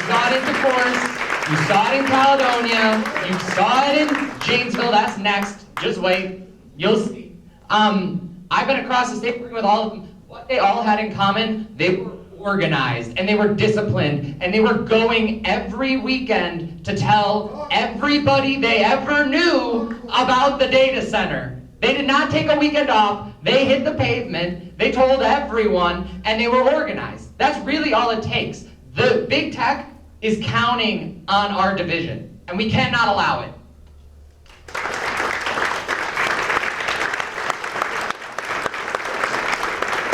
saw it in DeForest, you saw it in Caledonia, you saw it in Janesville, that's next, just wait, you'll see. I've been across the state working with all of them. What they all had in common, they were organized, and they were disciplined, and they were going every weekend to tell everybody they ever knew about the data center. They did not take a weekend off, they hit the pavement, they told everyone, and they were organized. That's really all it takes. The big tech is counting on our division, and we cannot allow it.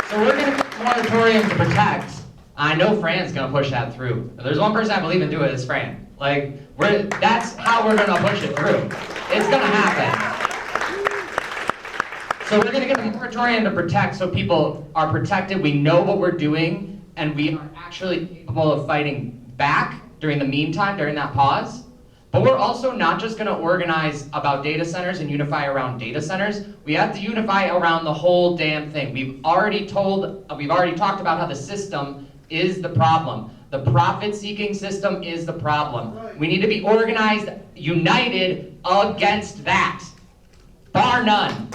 So we're going to put a moratorium to protect. I know Fran's going to push that through. If there's one person I believe in doing it, it's Fran. That's how we're going to push it through. It's going to happen. So we're going to get a moratorium to protect so people are protected. We know what we're doing, and we are actually capable of fighting back during the meantime, during that pause. But we're also not just going to organize about data centers and unify around data centers. We have to unify around the whole damn thing. We've already talked about how the system is the problem. The profit-seeking system is the problem. We need to be organized, united against that, bar none.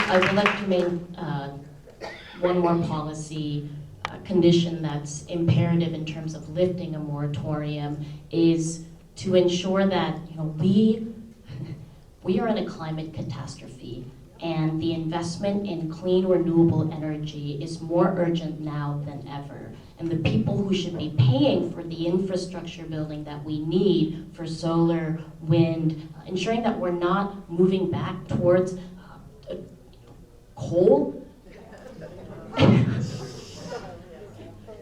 I would like to make one more policy condition that's imperative in terms of lifting a moratorium is to ensure that we are in a climate catastrophe, and the investment in clean renewable energy is more urgent now than ever. And the people who should be paying for the infrastructure building that we need for solar, wind, ensuring that we're not moving back towards coal,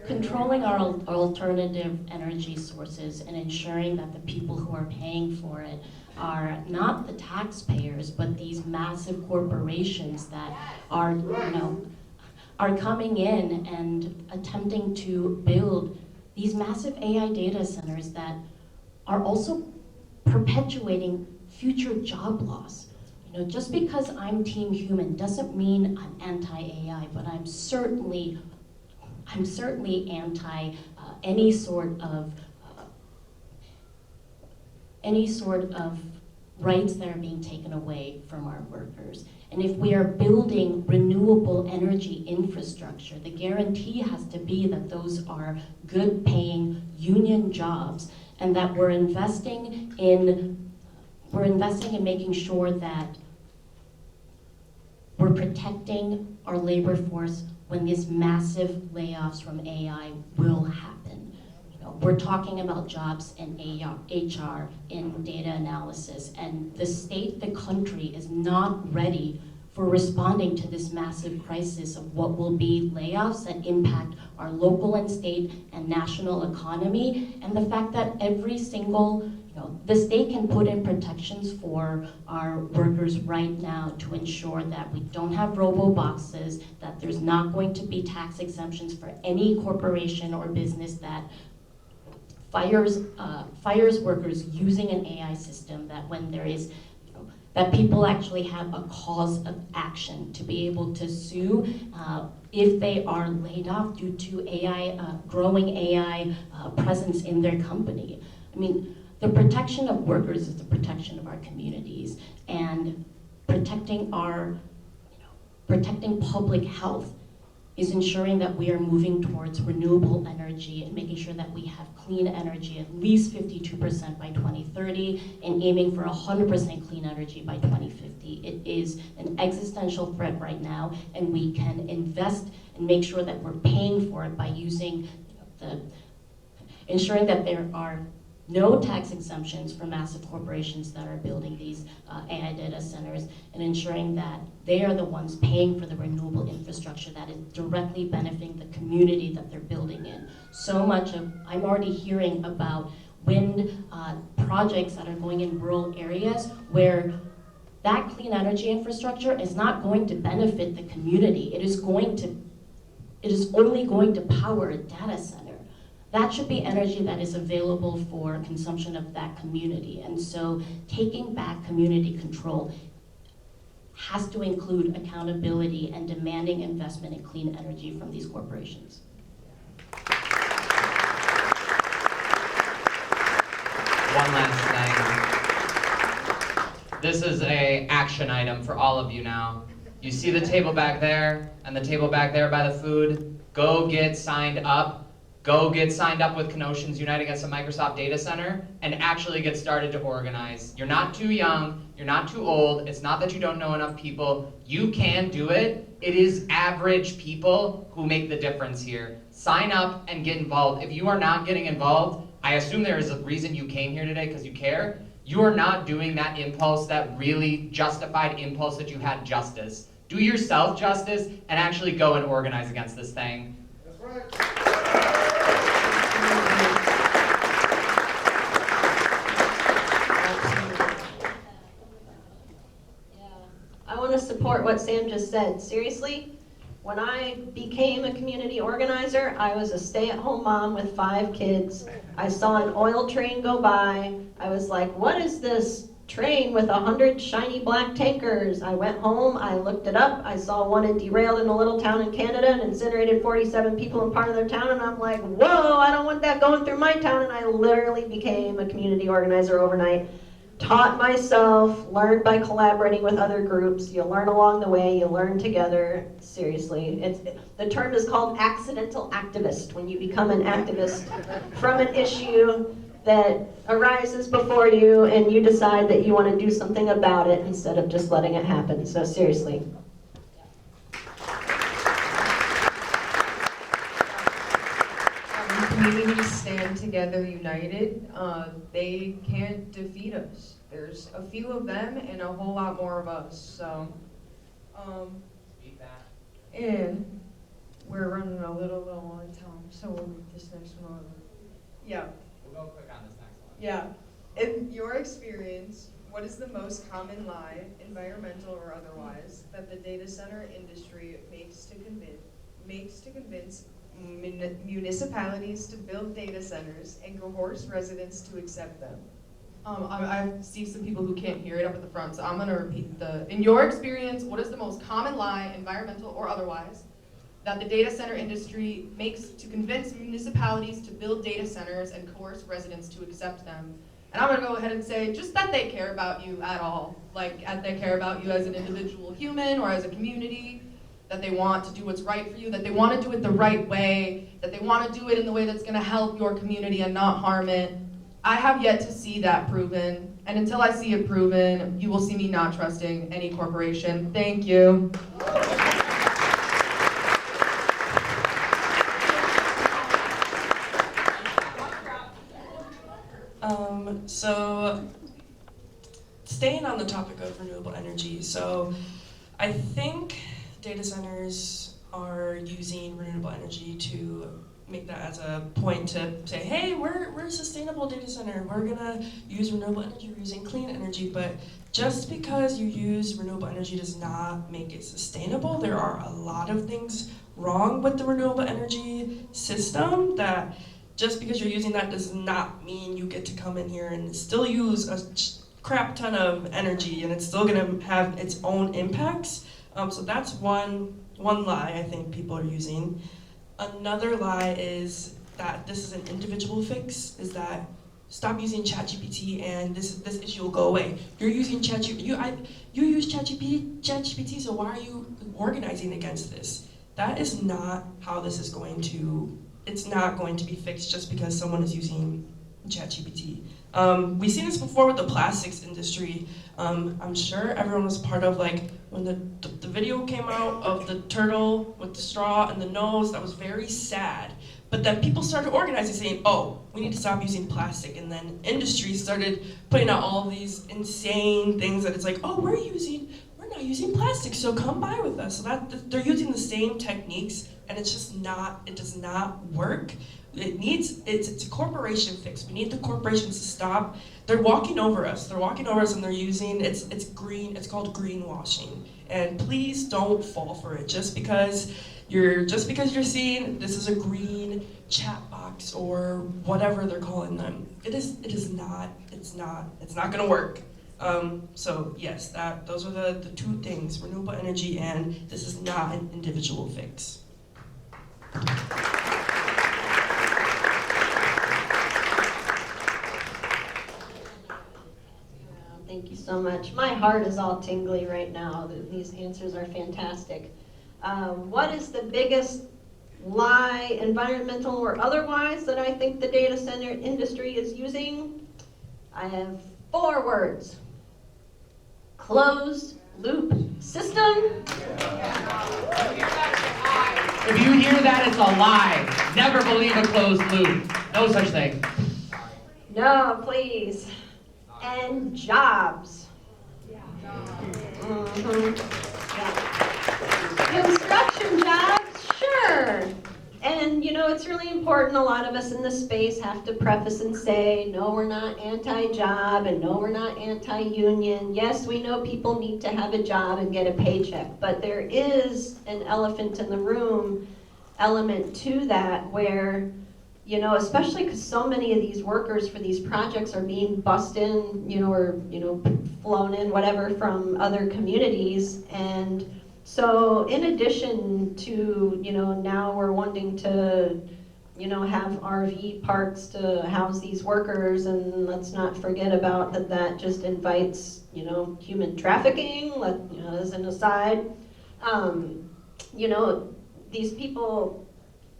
controlling our alternative energy sources and ensuring that the people who are paying for it are not the taxpayers, but these massive corporations that are coming in and attempting to build these massive AI data centers that are also perpetuating future job loss. Just because I'm team human doesn't mean I'm anti-AI, but I'm certainly anti any sort of rights that are being taken away from our workers. And if we are building renewable energy infrastructure, the guarantee has to be that those are good paying union jobs, and that we're investing in making sure that we're protecting our labor force when these massive layoffs from AI will happen. We're talking about jobs in HR, in data analysis, and the country is not ready for responding to this massive crisis of what will be layoffs that impact our local and state and national economy, and the fact that every single the state can put in protections for our workers right now to ensure that we don't have robo-boxes, that there's not going to be tax exemptions for any corporation or business that fires workers using an AI system, that when there is, that people actually have a cause of action to be able to sue if they are laid off due to growing AI presence in their company. The protection of workers is the protection of our communities, and protecting public health is ensuring that we are moving towards renewable energy and making sure that we have clean energy at least 52% by 2030 and aiming for 100% clean energy by 2050. It is an existential threat right now, and we can invest and make sure that we're paying for it by using ensuring that there are no tax exemptions for massive corporations that are building these AI data centers, and ensuring that they are the ones paying for the renewable infrastructure that is directly benefiting the community that they're building in. So much of, I'm already hearing about wind projects that are going in rural areas where that clean energy infrastructure is not going to benefit the community. It is only going to power a data center. That should be energy that is available for consumption of that community. And so taking back community control has to include accountability and demanding investment in clean energy from these corporations. One last thing. This is an action item for all of you now. You see the table back there and the table back there by the food? Go get signed up. Go get signed up with Kenoshans Unite Against the Microsoft Data Center and actually get started to organize. You're not too young, you're not too old, it's not that you don't know enough people. You can do it. It is average people who make the difference here. Sign up and get involved. If you are not getting involved, I assume there is a reason you came here today because you care. You are not doing that impulse, that really justified impulse that you had justice. Do yourself justice and actually go and organize against this thing. That's right. I want to support what Sam just said. Seriously, when I became a community organizer, I was a stay-at-home mom with 5 kids. I saw an oil train go by. I was like, what is this train with 100 shiny black tankers? I went home, I looked it up, I saw one had derailed in a little town in Canada and incinerated 47 people in part of their town, and I'm like, whoa, I don't want that going through my town, and I literally became a community organizer overnight. Taught myself, learned by collaborating with other groups. You learn along the way, you learn together. Seriously, the term is called accidental activist, when you become an activist from an issue that arises before you and you decide that you want to do something about it instead of just letting it happen. So seriously. Communities stand together united. They can't defeat us. There's a few of them and a whole lot more of us. So, and we're running a little low on time, so we'll make this next one over. Yeah. We'll go quick on this next one. Yeah. In your experience, what is the most common lie, environmental or otherwise, that the data center industry makes to convince municipalities to build data centers and coerce residents to accept them? I see some people who can't hear it up at the front, so I'm going to repeat in your experience, what is the most common lie, environmental or otherwise, that the data center industry makes to convince municipalities to build data centers and coerce residents to accept them? And I'm going to go ahead and say just that they care about you at all. Like, they care about you as an individual human or as a community, that they want to do what's right for you, that they want to do it the right way, that they want to do it in the way that's going to help your community and not harm it. I have yet to see that proven, and until I see it proven, you will see me not trusting any corporation. Thank you. So staying on the topic of renewable energy, so I think data centers are using renewable energy to make that as a point to say, hey, we're a sustainable data center. We're gonna use renewable energy, we're using clean energy, but just because you use renewable energy does not make it sustainable. There are a lot of things wrong with the renewable energy system that just because you're using that does not mean you get to come in here and still use a crap ton of energy and it's still gonna have its own impacts. So that's one lie I think people are using. Another lie is that this is an individual fix, is that stop using ChatGPT and this issue will go away. You're using ChatGPT, you use ChatGPT, so why are you organizing against this? That is not how this is going to, it's not going to be fixed just because someone is using ChatGPT. We've seen this before with the plastics industry. I'm sure everyone was part of like when the video came out of the turtle with the straw and the nose. That was very sad. But then people started organizing, saying, oh, we need to stop using plastic. And then industry started putting out all these insane things that it's like, oh, we're not using plastic, so come buy with us. So that they're using the same techniques, and it does not work. It's a corporation fix. We need the corporations to stop. They're walking over us. And they're using, it's green, it's called greenwashing. And please don't fall for it just because you're seeing this is a green chat box or whatever they're calling them. It's not gonna work. So yes, those are the two things, renewable energy, and this is not an individual fix. Thank you so much. My heart is all tingly right now. These answers are fantastic. What is the biggest lie, environmental or otherwise, that I think the data center industry is using? I have 4 words. Closed loop system. If you hear that, it's a lie. Never believe a closed loop. No such thing. No, please. And jobs. Mm-hmm. Yeah. Construction jobs, sure. And it's really important. A lot of us in this space have to preface and say, no, we're not anti-job, and no, we're not anti-union. Yes, we know people need to have a job and get a paycheck, but there is an elephant in the room element to that where, especially because so many of these workers for these projects are being bussed in, or flown in, whatever, from other communities. And so in addition to, now we're wanting to, have RV parks to house these workers, and let's not forget about that just invites, human trafficking, as an aside. These people,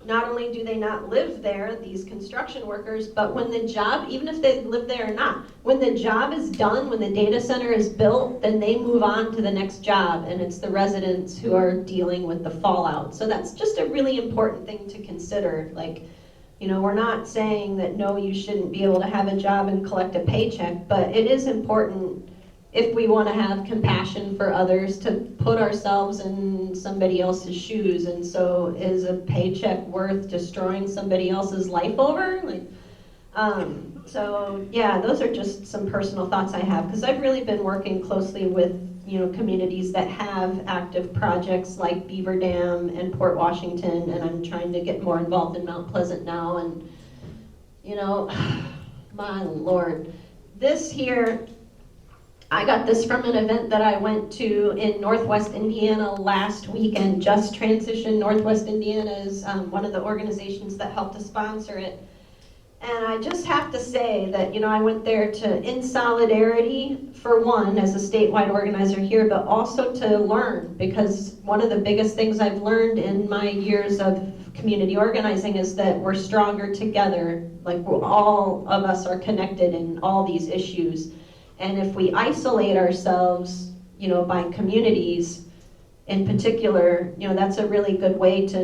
not only do they not live there, these construction workers, but when the job, even if they live there or not, when the job is done, when the data center is built, then they move on to the next job, and it's the residents who are dealing with the fallout. So that's just a really important thing to consider. We're not saying that no, you shouldn't be able to have a job and collect a paycheck, but it is important, if we want to have compassion for others, to put ourselves in somebody else's shoes. And so is a paycheck worth destroying somebody else's life over? So yeah, those are just some personal thoughts I have, because I've really been working closely with communities that have active projects like Beaver Dam and Port Washington, and I'm trying to get more involved in Mount Pleasant now. And my Lord, this here, I got this from an event that I went to in Northwest Indiana last weekend. Just Transition Northwest Indiana is one of the organizations that helped to sponsor it. And I just have to say that, I went there in solidarity, for one, as a statewide organizer here, but also to learn, because one of the biggest things I've learned in my years of community organizing is that we're stronger together. All of us are connected in all these issues. And if we isolate ourselves, by communities in particular, that's a really good way to,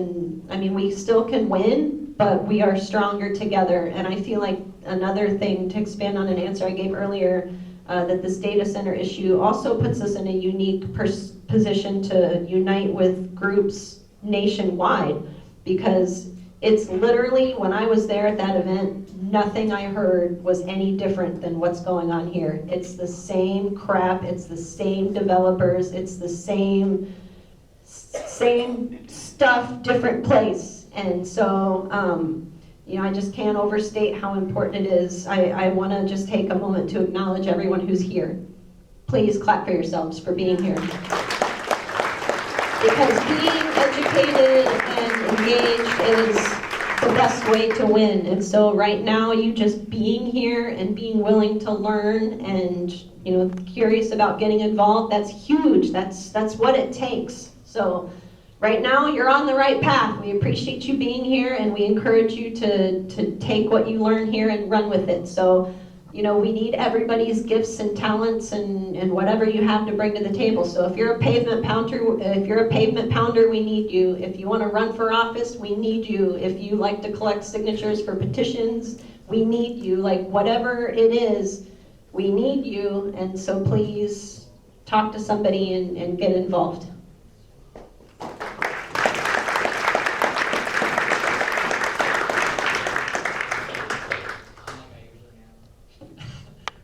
we still can win, but we are stronger together. And I feel like another thing, to expand on an answer I gave earlier, that this data center issue also puts us in a unique position to unite with groups nationwide, because it's literally, when I was there at that event, nothing I heard was any different than what's going on here. It's the same crap, it's the same developers, it's the same stuff, different place. And so, I just can't overstate how important it is. I want to just take a moment to acknowledge everyone who's here. Please clap for yourselves for being here. Because being educated and engaged is the best way to win. And so right now, you just being here and being willing to learn and curious about getting involved, that's huge. That's what it takes. So right now, you're on the right path. We appreciate you being here, and we encourage you to take what you learn here and run with it. So You know, we need everybody's gifts and talents and whatever you have to bring to the table. So if you're a pavement pounder, we need you. If you want to run for office, we need you. If you like to collect signatures for petitions, we need you. Like, whatever it is, we need you. And so please talk to somebody and get involved.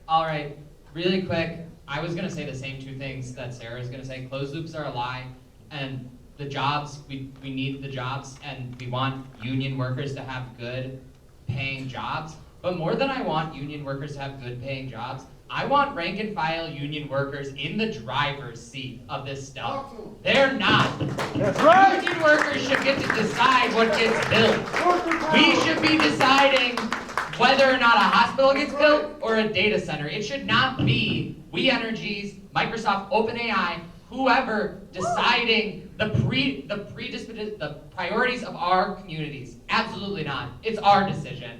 All right, really quick, I was gonna say the same two things that Sarah was gonna say. Closed loops are a lie, and the jobs, we need the jobs, and we want union workers to have good paying jobs. But more than I want union workers to have good paying jobs, I want rank and file union workers in the driver's seat of this stuff. They're not. That's right. Union workers should get to decide what gets built. We should be deciding whether or not a hospital gets built or a data center. It should not be We Energies, Microsoft, OpenAI, whoever deciding the priorities of our communities. Absolutely not. It's our decision.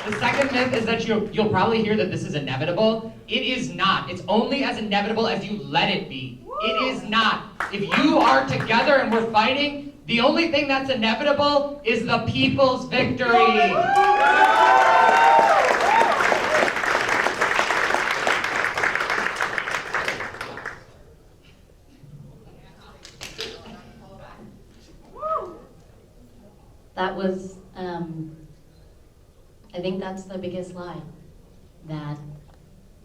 The second myth is that you'll probably hear that this is inevitable. It is not. It's only as inevitable as you let it be. It is not. If you are together and we're fighting, the only thing that's inevitable is the people's victory. That was, I think that's the biggest lie, that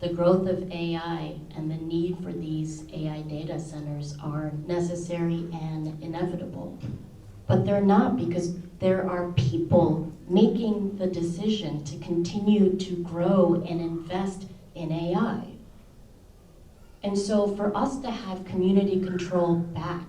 the growth of AI and the need for these AI data centers are necessary and inevitable. But they're not, because there are people making the decision to continue to grow and invest in AI. And so for us to have community control back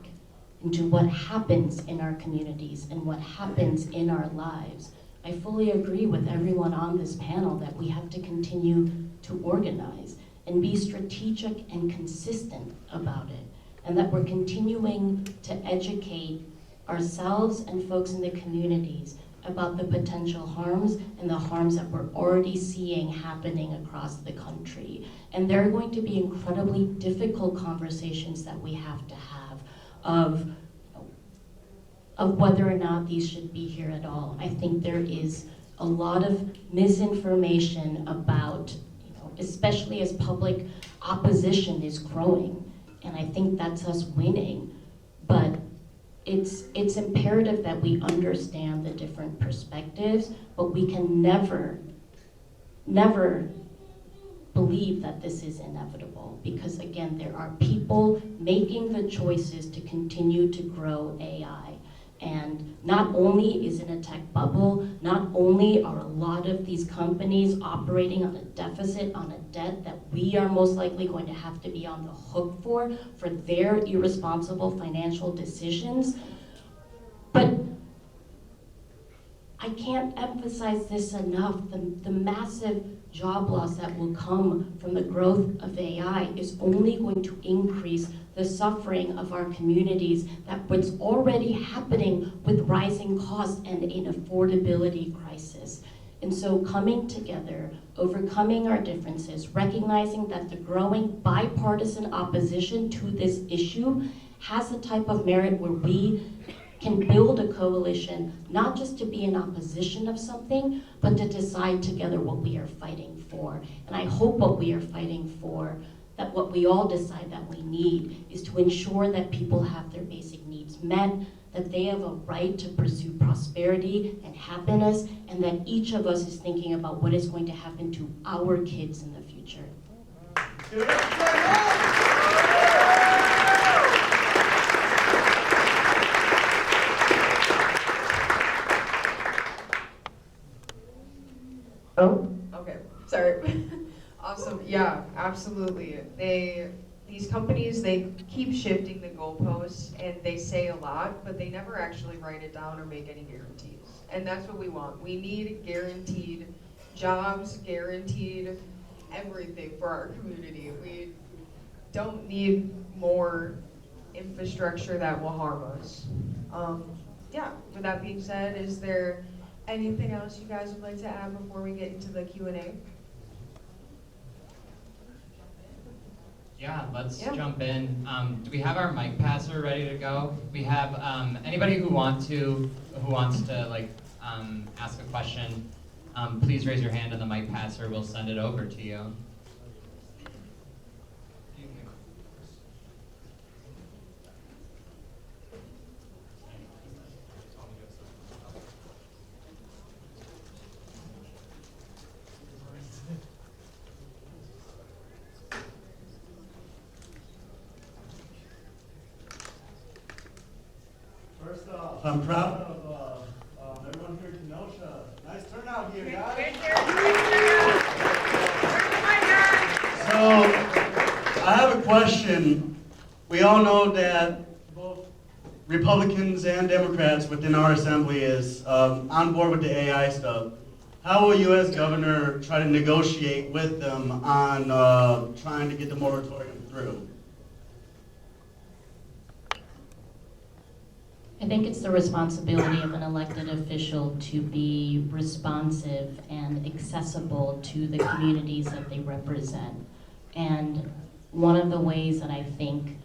into what happens in our communities and what happens in our lives, I fully agree with everyone on this panel that we have to continue to organize and be strategic and consistent about it, and that we're continuing to educate ourselves and folks in the communities about the potential harms and the harms that we're already seeing happening across the country. And there are going to be incredibly difficult conversations that we have to have of whether or not these should be here at all. I think there is a lot of misinformation about, especially as public opposition is growing, and I think that's us winning. But it's imperative that we understand the different perspectives, but we can never believe that this is inevitable, because again, there are people making the choices to continue to grow AI. And not only is it a tech bubble, not only are a lot of these companies operating on a deficit, on a debt that we are most likely going to have to be on the hook for their irresponsible financial decisions, but I can't emphasize this enough. The massive job loss that will come from the growth of AI is only going to increase the suffering of our communities, that what's already happening with rising costs and an affordability crisis. And so coming together, overcoming our differences, recognizing that the growing bipartisan opposition to this issue has a type of merit where we can build a coalition, not just to be in opposition of something, but to decide together what we are fighting for. And I hope what we are fighting for, that what we all decide that we need, is to ensure that people have their basic needs met, that they have a right to pursue prosperity and happiness, and that each of us is thinking about what is going to happen to our kids in the future. Oh, okay, sorry. Awesome, yeah, absolutely. These companies, they keep shifting the goalposts, and they say a lot, but they never actually write it down or make any guarantees. And that's what we want. We need guaranteed jobs, guaranteed everything for our community. We don't need more infrastructure that will harm us. yeah, with that being said, is there anything else you guys would like to add before we get into the Q&A? Yeah, let's Yeah. jump in. Do we have our mic passer ready to go? We have anybody who wants to like ask a question. Please raise your hand, and the mic passer will send it over to you. First off, I'm proud of everyone here in Kenosha. Nice turnout here, guys. So, I have a question. We all know that both Republicans and Democrats within our assembly is on board with the AI stuff. How will you as governor try to negotiate with them on trying to get the moratorium through? I think it's the responsibility of an elected official to be responsive and accessible to the communities that they represent. And one of the ways that I think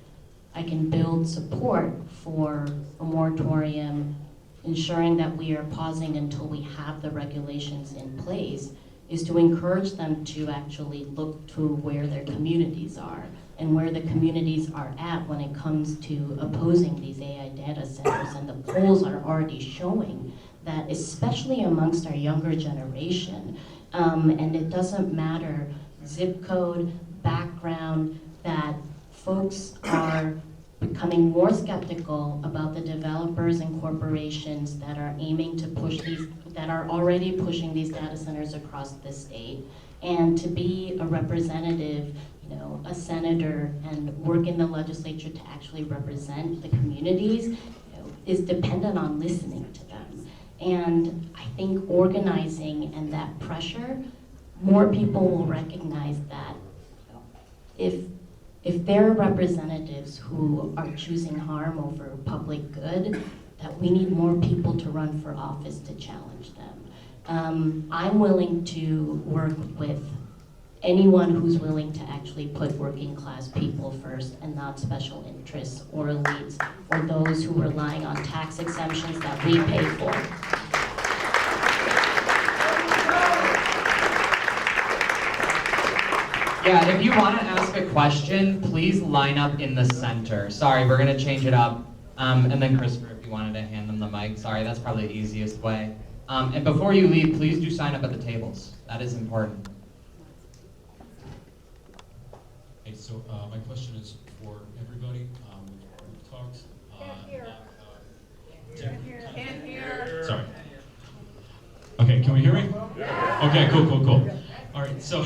I can build support for a moratorium, ensuring that we are pausing until we have the regulations in place, is to encourage them to actually look to where their communities are and where the communities are at when it comes to opposing these AI data centers. And the polls are already showing that, especially amongst our younger generation, and it doesn't matter zip code, background, that folks are becoming more skeptical about the developers and corporations that are aiming to push these, that are already pushing these data centers across the state. And to be a representative, you know, a senator, and work in the legislature to actually represent the communities, you know, is dependent on listening to them. And I think organizing and that pressure, more people will recognize that if there are representatives who are choosing harm over public good, that we need more people to run for office to challenge them. I'm willing to work with anyone who's willing to actually put working class people first and not special interests or elites or those who are relying on tax exemptions that we pay for. Yeah, if you want to ask a question, please line up in the center. Sorry, we're going to change it up. And then Christopher, if you wanted to hand them the mic. Sorry, that's probably the easiest way. And before you leave, please do sign up at the tables. That is important. Okay, so my question is for everybody. We've talked. Can't hear. Sorry. Okay, can we hear me? Okay, cool. All right, so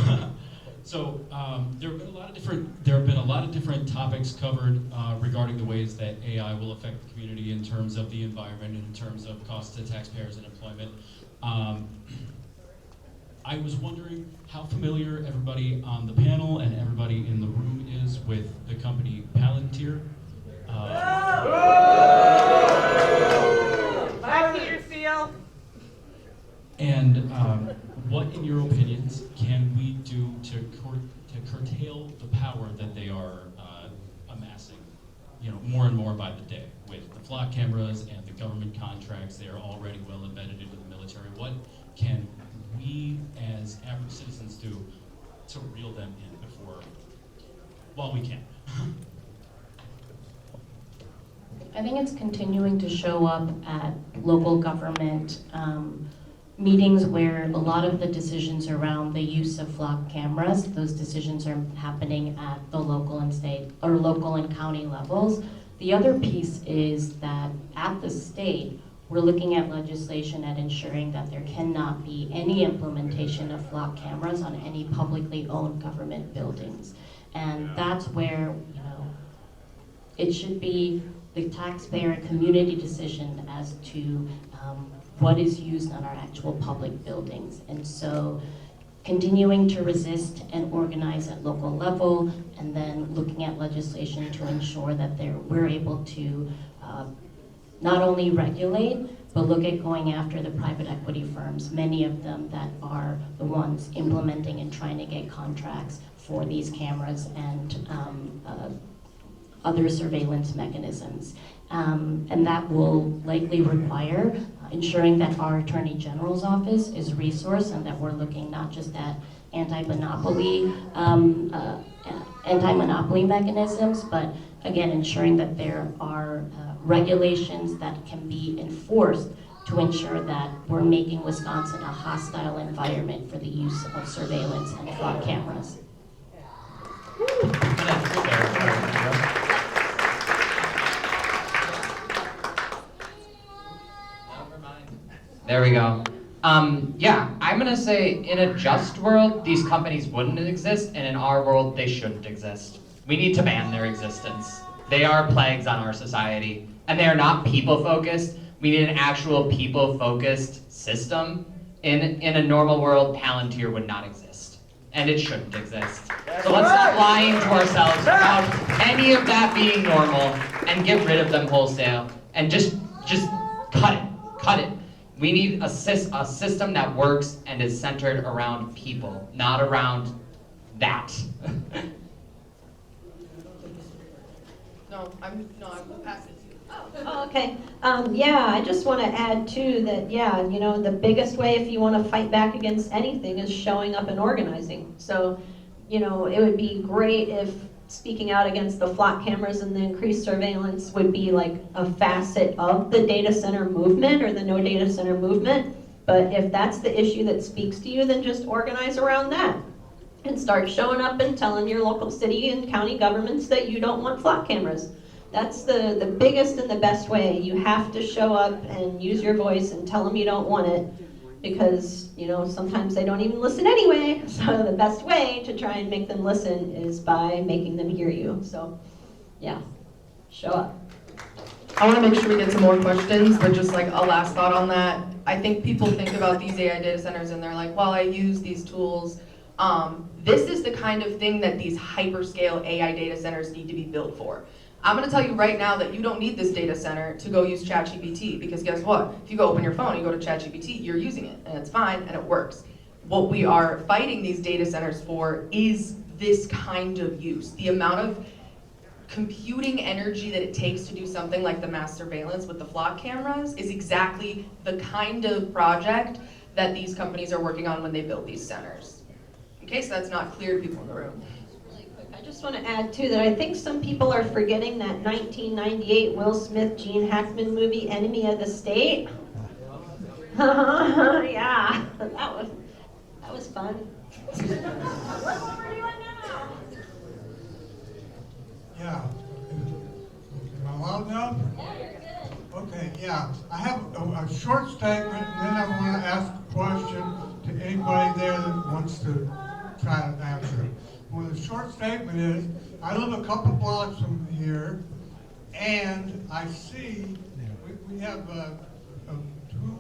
there have been a lot of different topics covered regarding the ways that AI will affect the community in terms of the environment, in terms of costs to taxpayers and employment. I was wondering how familiar everybody on the panel and everybody in the room is with the company Palantir. And what, in your opinions, can we do to curtail the power that they are amassing, more and more by the day with the flock cameras and the government contracts? They are already well embedded into the military. What can we, as average citizens, do to reel them in while we can? I think it's continuing to show up at local government meetings where a lot of the decisions around the use of flock cameras, those decisions are happening at the local and state or local and county levels. The other piece is that at the state, we're looking at legislation at ensuring that there cannot be any implementation of flock cameras on any publicly owned government buildings. And that's where, it should be the taxpayer and community decision as to what is used on our actual public buildings. And so continuing to resist and organize at local level, and then looking at legislation to ensure that we're able to not only regulate, but look at going after the private equity firms, many of them that are the ones implementing and trying to get contracts for these cameras and other surveillance mechanisms. And that will likely require ensuring that our Attorney General's office is resourced and that we're looking not just at anti-monopoly mechanisms, but again, ensuring that there are regulations that can be enforced to ensure that we're making Wisconsin a hostile environment for the use of surveillance and flock cameras. There we go. Yeah, I'm gonna say in a just world, these companies wouldn't exist, and in our world, they shouldn't exist. We need to ban their existence. They are plagues on our society, and they are not people-focused. We need an actual people-focused system. In a normal world, Palantir would not exist, and it shouldn't exist. So let's stop lying to ourselves about any of that being normal, and get rid of them wholesale, and just cut it. We need a system that works and is centered around people, not around that. No, I'm passing it to you. Oh, okay. Yeah, I just want to add too that, yeah, you know, the biggest way if you want to fight back against anything is showing up and organizing. So, you know, it would be great if speaking out against the flock cameras and the increased surveillance would be like a facet of the data center movement or the no data center movement. But if that's the issue that speaks to you, then just organize around that and start showing up and telling your local city and county governments that you don't want flock cameras. That's the biggest and the best way. You have to show up and use your voice and tell them you don't want it, because, you know, sometimes they don't even listen anyway. So the best way to try and make them listen is by making them hear you. So, yeah, show up. I want to make sure we get some more questions, but just like a last thought on that. I think people think about these AI data centers and they're like, well, I use these tools. This is the kind of thing that these hyperscale AI data centers need to be built for. I'm going to tell you right now that you don't need this data center to go use ChatGPT, because guess what? If you go open your phone, you go to ChatGPT, you're using it, and it's fine, and it works. What we are fighting these data centers for is this kind of use. The amount of computing energy that it takes to do something like the mass surveillance with the flock cameras is exactly the kind of project that these companies are working on when they build these centers. In case that's not clear to people in the room. I just want to add too that I think some people are forgetting that 1998 Will Smith, Gene Hackman movie, Enemy of the State. Yeah, that was fun. What we're doing now? Yeah. Am I loud now? Yeah, you're good. Okay, yeah. I have a short statement, and then I want to ask a question to anybody there that wants to try to answer it. Well, the short statement is, I live a couple blocks from here, and I see we have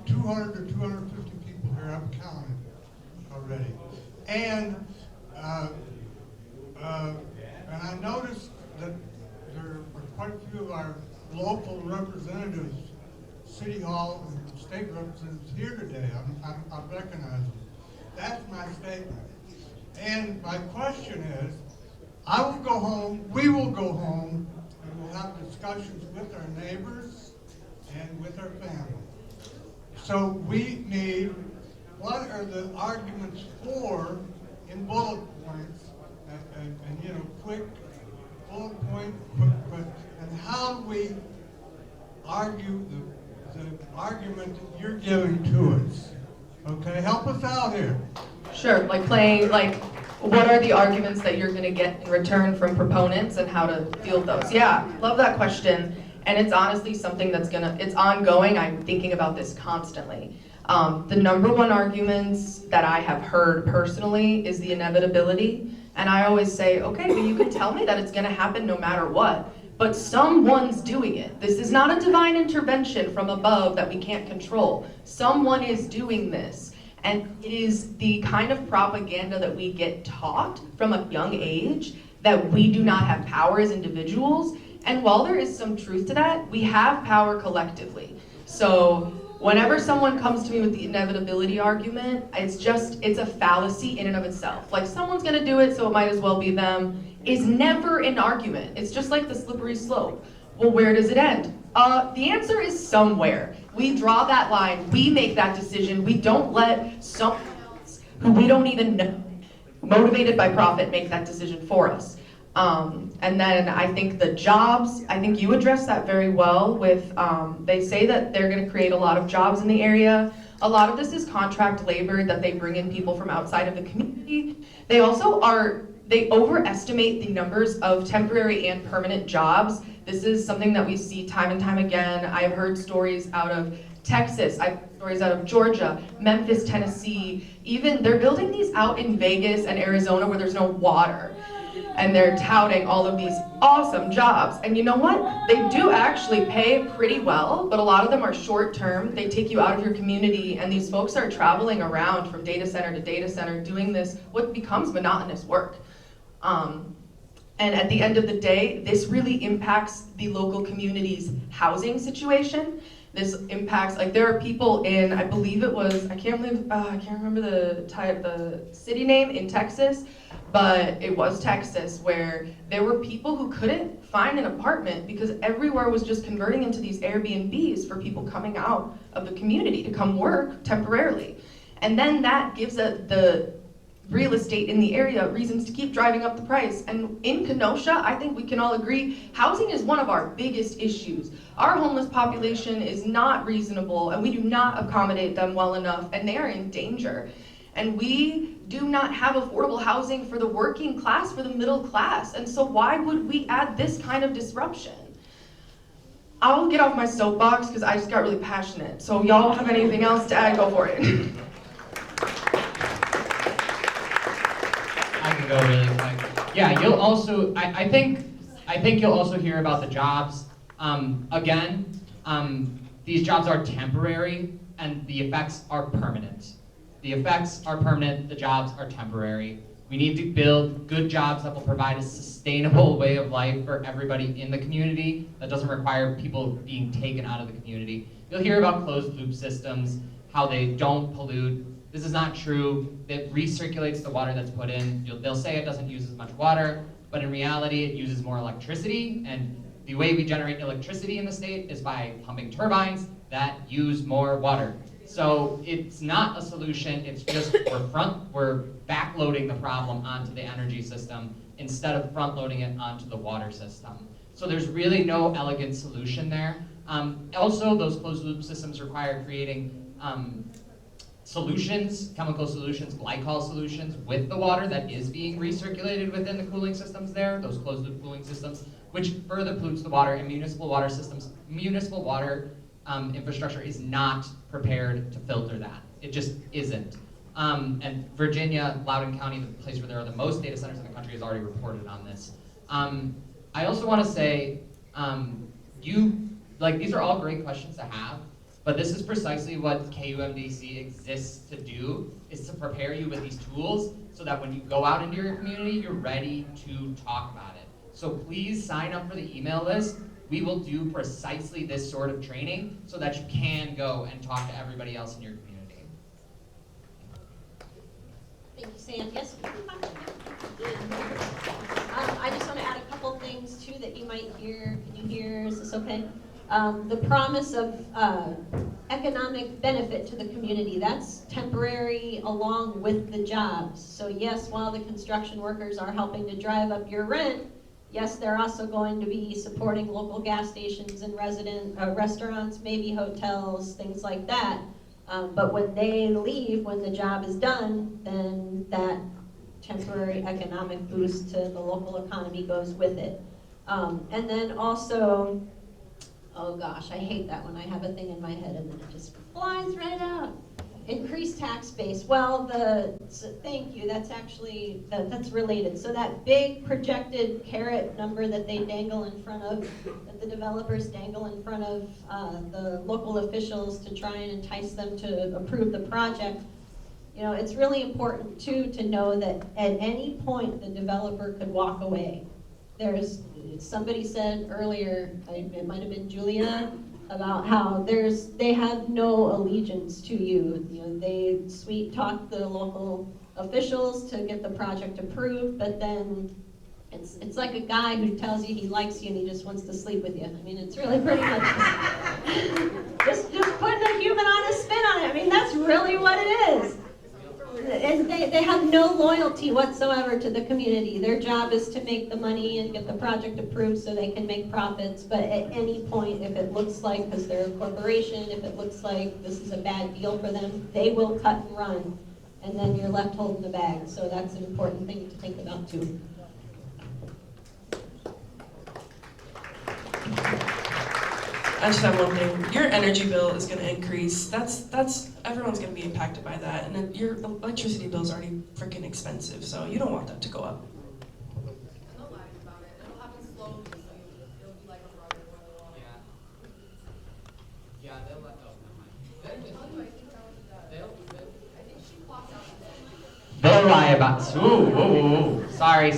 200 to 250 people here, I'm counting already. And I noticed that there are quite a few of our local representatives, City Hall and state representatives here today. I recognize them. That's my statement. And my question is, I will go home, we will go home, and we'll have discussions with our neighbors and with our family. So we need, what are the arguments for in bullet points, and you know, quick bullet point, and how do we argue the argument that you're giving to us? Okay, help us out here. Sure, like playing, like, what are the arguments that you're going to get in return from proponents and how to field those? Yeah, love that question. And it's honestly something that's it's ongoing. I'm thinking about this constantly. The number one arguments that I have heard personally is the inevitability. And I always say, okay, but you can tell me that it's going to happen no matter what. But someone's doing it. This is not a divine intervention from above that we can't control. Someone is doing this. And it is the kind of propaganda that we get taught from a young age that we do not have power as individuals. And while there is some truth to that, we have power collectively. So whenever someone comes to me with the inevitability argument, it's a fallacy in and of itself. Like, someone's gonna do it, so it might as well be them, is never an argument. It's just like the slippery slope. Well, where does it end? The answer is somewhere. We draw that line, we make that decision, we don't let someone else who we don't even know, motivated by profit, make that decision for us. And then I think the jobs, I think you addressed that very well with, they say that they're gonna create a lot of jobs in the area. A lot of this is contract labor that they bring in people from outside of the community. They also they overestimate the numbers of temporary and permanent jobs. This is something that we see time and time again. I've heard stories out of Texas, I've heard stories out of Georgia, Memphis, Tennessee. Even they're building these out in Vegas and Arizona where there's no water. And they're touting all of these awesome jobs. And you know what? They do actually pay pretty well, but a lot of them are short term. They take you out of your community, and these folks are traveling around from data center to data center doing this, what becomes monotonous work. And at the end of the day, this really impacts the local community's housing situation. This impacts, like, there are people in, I believe it was, I can't remember the city name in Texas, but it was Texas, where there were people who couldn't find an apartment because everywhere was just converting into these Airbnbs for people coming out of the community to come work temporarily. And then that gives the real estate in the area reasons to keep driving up the price. And in Kenosha, I think we can all agree, housing is one of our biggest issues. Our homeless population is not reasonable, and we do not accommodate them well enough, and they are in danger. And we do not have affordable housing for the working class, for the middle class. And so why would we add this kind of disruption? I'll get off my soapbox because I just got really passionate. So y'all have anything else to add, go for it. I can go really quick. Yeah, you'll also, I think you'll also hear about the jobs. These jobs are temporary and the effects are permanent. The effects are permanent, the jobs are temporary. We need to build good jobs that will provide a sustainable way of life for everybody in the community that doesn't require people being taken out of the community. You'll hear about closed loop systems, how they don't pollute. This is not true. It recirculates the water that's put in. They'll say it doesn't use as much water, but in reality it uses more electricity, and the way we generate electricity in the state is by pumping turbines that use more water. So it's not a solution, it's just we're backloading the problem onto the energy system instead of front-loading it onto the water system. So there's really no elegant solution there. Also, those closed-loop systems require creating solutions, chemical solutions, glycol solutions with the water that is being recirculated within the cooling systems there, those closed-loop cooling systems, which further pollutes the water, and municipal water infrastructure is not prepared to filter that. It just isn't. And Virginia, Loudoun County, the place where there are the most data centers in the country, has already reported on this. I also want to say, these are all great questions to have, but this is precisely what KUMDC exists to do, is to prepare you with these tools so that when you go out into your community, you're ready to talk about it. So please sign up for the email list. We will do precisely this sort of training so that you can go and talk to everybody else in your community. Thank you, Sam. Yes? I just want to add a couple things too that you might hear. Can you hear? Is this okay? The promise of economic benefit to the community, that's temporary along with the jobs. So yes, while the construction workers are helping to drive up your rent, yes, they're also going to be supporting local gas stations and restaurants, maybe hotels, things like that. But when they leave, when the job is done, then that temporary economic boost to the local economy goes with it. And then also, oh gosh, I hate that when I have a thing in my head and then it just flies right out. Increased tax base. Well, thank you. That's actually that's related. So that big projected carrot number that they dangle in front of, that the developers dangle in front of the local officials to try and entice them to approve the project. You know, it's really important too to know that at any point the developer could walk away. Somebody said earlier, it might have been Julia, about how they have no allegiance to you. You know, they sweet talk the local officials to get the project approved, but then it's like a guy who tells you he likes you and he just wants to sleep with you. I mean, it's really pretty much just putting a human on a spin on it. I mean, that's really what it is. And they have no loyalty whatsoever to the community. Their job is to make the money and get the project approved so they can make profits. But at any point, if it looks like, because they're a corporation, if it looks like this is a bad deal for them, they will cut and run. And then you're left holding the bag. So that's an important thing to think about too. I just have one thing. Your energy bill is going to increase. That's everyone's going to be impacted by that, and then your electricity bill is already freaking expensive. So you don't want that to go up. And they'll lie about it. It'll happen slowly, so it'll be like a rubber band. Yeah, they'll let go. I think that was I think she clocked out today. They'll lie about. Ooh. Sorry.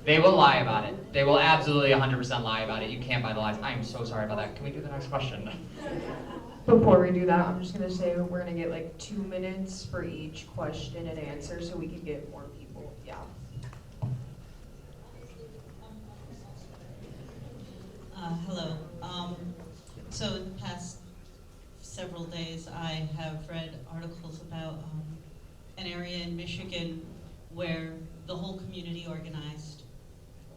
They will lie about it. They will absolutely 100% lie about it. You can't buy the lies. I am so sorry about that. Can we do the next question? Before we do that, I'm just gonna say we're gonna get like 2 minutes for each question and answer so we can get more people. Yeah. Hello. So in the past several days, I have read articles about an area in Michigan where the whole community organized.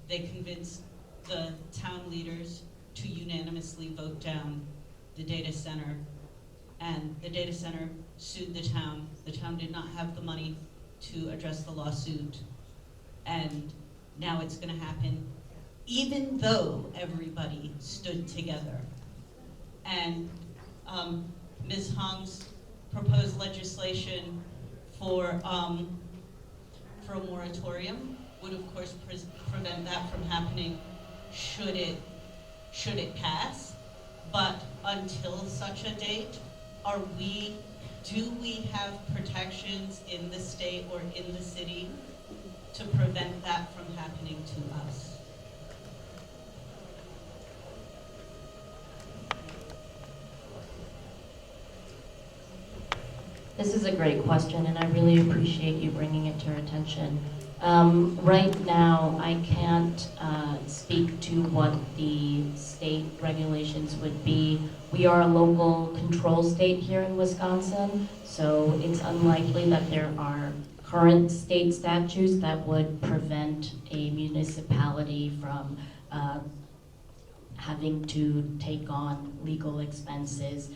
They convinced the town leaders to unanimously vote down the data center, and the data center sued the town. The town did not have the money to address the lawsuit, and now it's going to happen even though everybody stood together. And Ms. Hong's proposed legislation for a moratorium would of course prevent that from happening should it pass. But until such a date, do we have protections in the state or in the city to prevent that from happening to us? This is a great question, and I really appreciate you bringing it to our attention. Right now, I can't speak to what the state regulations would be. We are a local control state here in Wisconsin, so it's unlikely that there are current state statutes that would prevent a municipality from having to take on legal expenses.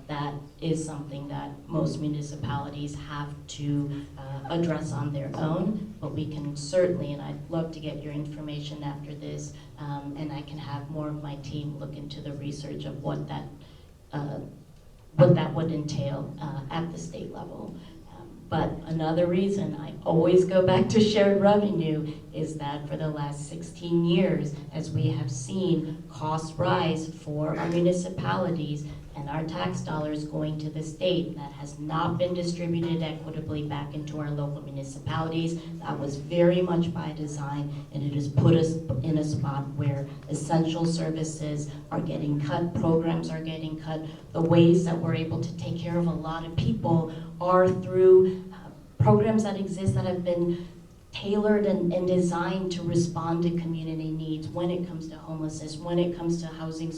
That is something that most municipalities have to address on their own, but we can certainly, and I'd love to get your information after this, and I can have more of my team look into the research of what that would entail at the state level. But another reason I always go back to shared revenue is that for the last 16 years, as we have seen costs rise for our municipalities and our tax dollars going to the state, that has not been distributed equitably back into our local municipalities. That was very much by design, and it has put us in a spot where essential services are getting cut, programs are getting cut. The ways that we're able to take care of a lot of people are through programs that exist that have been tailored and designed to respond to community needs when it comes to homelessness, when it comes to housing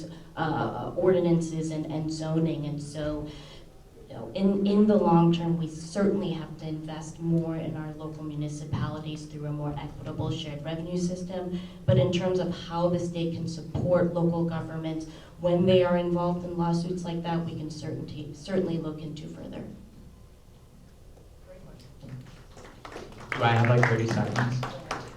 ordinances and zoning. And so, you know, in the long term, we certainly have to invest more in our local municipalities through a more equitable shared revenue system. But in terms of how the state can support local governments when they are involved in lawsuits like that, we can certainly look into further. Do I have like 30 seconds?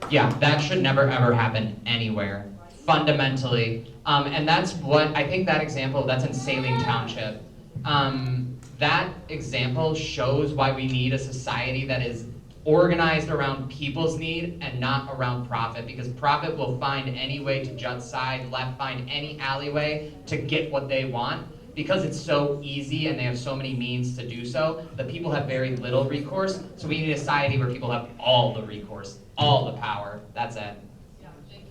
Yeah, that should never ever happen anywhere, fundamentally. And that's what, I think that example, that's in Saline Township. That example shows why we need a society that is organized around people's need and not around profit, because profit will find any way to jut side, left, find any alleyway to get what they want. Because it's so easy and they have so many means to do so, the people have very little recourse. So we need a society where people have all the recourse, all the power. That's it. Yeah, thank you.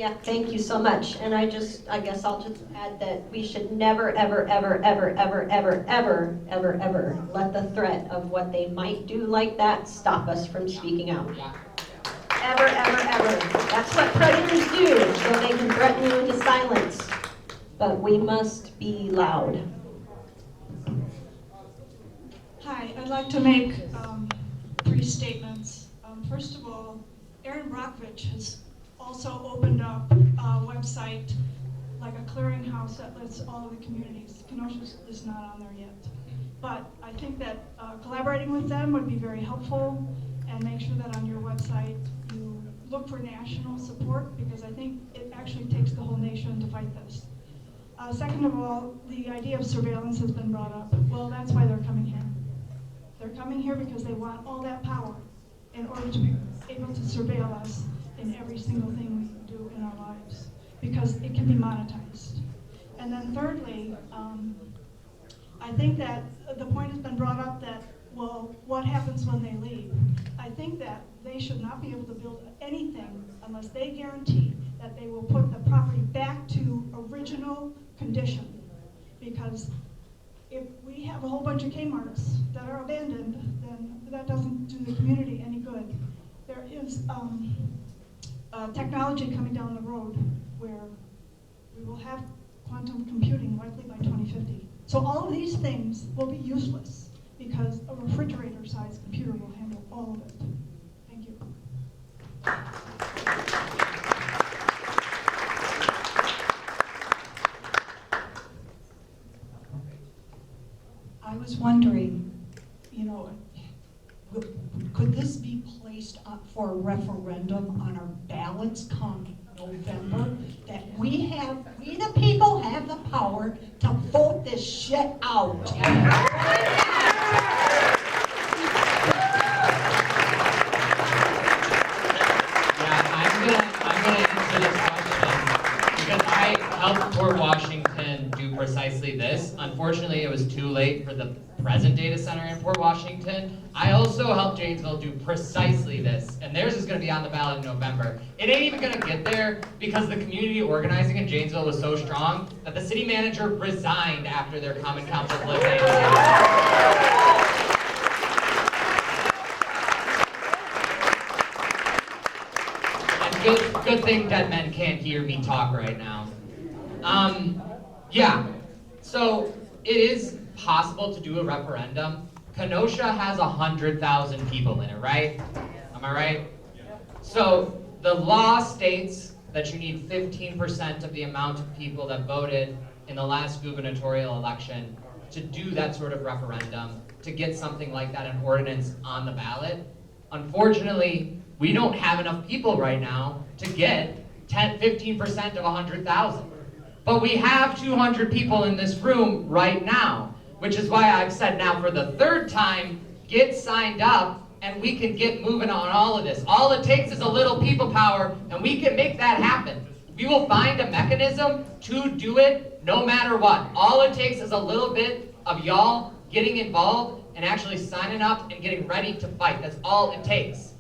Yeah, thank you so much. And I guess I'll just add that we should never, ever, ever, ever, ever, ever, ever, ever, ever let the threat of what they might do like that stop us from speaking out. Ever, ever, ever. That's what predators do, so they can threaten you into silence. But we must be loud. Hi, I'd like to make 3 statements. First of all, Erin Brockovich has also opened up a website, like a clearinghouse that lists all of the communities. Kenosha is not on there yet. But I think that collaborating with them would be very helpful, and make sure that on your website you look for national support, because I think it actually takes the whole nation to fight this. Second of all, the idea of surveillance has been brought up. Well, that's why they're coming here. They're coming here because they want all that power in order to be able to surveil us in every single thing we do in our lives, because it can be monetized. And then thirdly, I think that the point has been brought up that, well, what happens when they leave? I think that they should not be able to build anything unless they guarantee that they will put the property back to original condition. Because if we have a whole bunch of Kmarts that are abandoned, then that doesn't do the community any good. There is technology coming down the road where we will have quantum computing likely by 2050. So all of these things will be useless because a refrigerator-sized computer will handle all of it. Thank you. I was wondering, could this be placed for a referendum on our ballots come November? That we the people have the power to vote this shit out. I'm gonna answer this question because I helped Port Washington do precisely this. Unfortunately, it was too late for the present data center in Port Washington. I also helped Janesville do precisely this, and theirs is gonna be on the ballot in November. It ain't even gonna get there because the community organizing in Janesville was so strong that the city manager resigned after their common council split. Good thing dead men can't hear me talk right now. Yeah, so it is possible to do a referendum. Kenosha has 100,000 people in it, right? Am I right? So the law states that you need 15% of the amount of people that voted in the last gubernatorial election to do that sort of referendum, to get something like that, an ordinance on the ballot. Unfortunately, we don't have enough people right now to get 15% of 100,000. But we have 200 people in this room right now, which is why I've said now for the 3rd time, get signed up and we can get moving on all of this. All it takes is a little people power and we can make that happen. We will find a mechanism to do it no matter what. All it takes is a little bit of y'all getting involved and actually signing up and getting ready to fight. That's all it takes.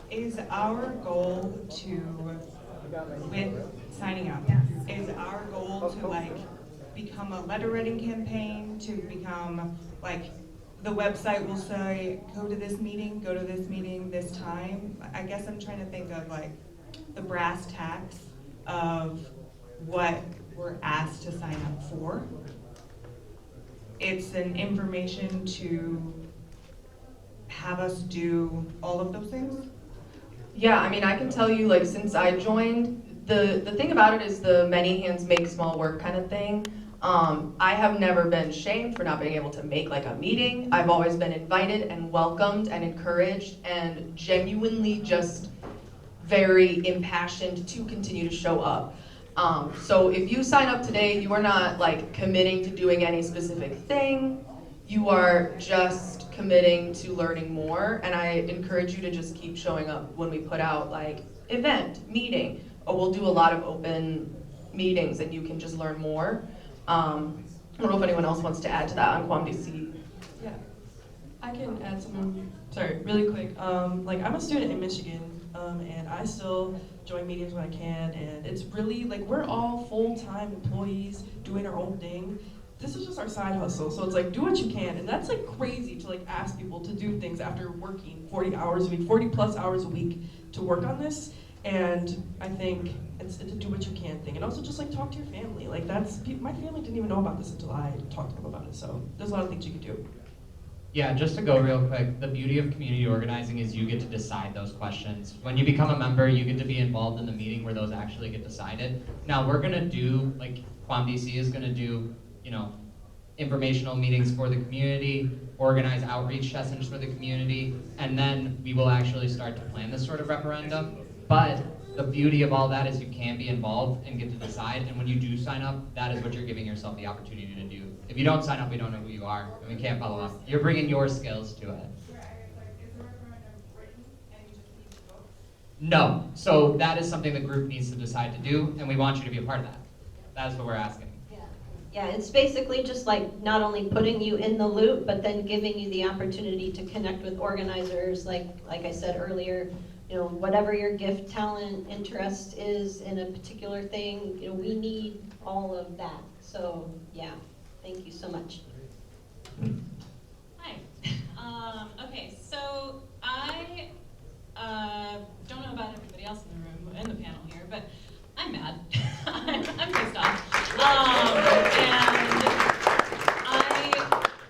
Is our goal to, with signing up, is our goal to become a letter writing campaign, to become the website will say, go to this meeting this time? I guess I'm trying to think of the brass tacks of what we're asked to sign up for. It's an information to have us do all of those things? Yeah, I mean, I can tell you, since I joined, the thing about it is the many hands make small work kind of thing. I have never been shamed for not being able to make a meeting. I've always been invited and welcomed and encouraged and genuinely just very impassioned to continue to show up. So if you sign up today, you are not committing to doing any specific thing. You are just committing to learning more, and I encourage you to just keep showing up when we put out event, meeting, or we'll do a lot of open meetings and you can just learn more. I don't know if anyone else wants to add to that on Quam DC. Yeah. I can add something, sorry, really quick. Like, I'm a student in Michigan, and I still join meetings when I can, and it's really, like, we're all full-time employees doing our own thing. This is just our side hustle, so it's like, do what you can, and that's, like, crazy to, like, ask people to do things after working 40 hours a week, 40-plus hours a week to work on this, and I think it's a do what you can thing, and also just, like, talk to your family. Like, my family didn't even know about this until I talked to them about it, so there's a lot of things you can do. Yeah, just to go real quick, the beauty of community organizing is you get to decide those questions. When you become a member, you get to be involved in the meeting where those actually get decided. Now, we're gonna do, like, Quam DC is gonna do, you know, informational meetings for the community, organize outreach sessions for the community, and then we will actually start to plan this sort of referendum. But the beauty of all that is you can be involved and get to decide, and when you do sign up, that is what you're giving yourself the opportunity to do. If you don't sign up, we don't know who you are, and we can't follow up. You're bringing your skills to it. No, so that is something the group needs to decide to do, and we want you to be a part of that. That is what we're asking. Yeah, it's basically just like not only putting you in the loop, but then giving you the opportunity to connect with organizers, like I said earlier, you know, whatever your gift, talent, interest is in a particular thing, you know, we need all of that. So, yeah, thank you so much. Hi. Okay, so I don't know about everybody else in the room, in the panel here, but I'm mad. I'm pissed off.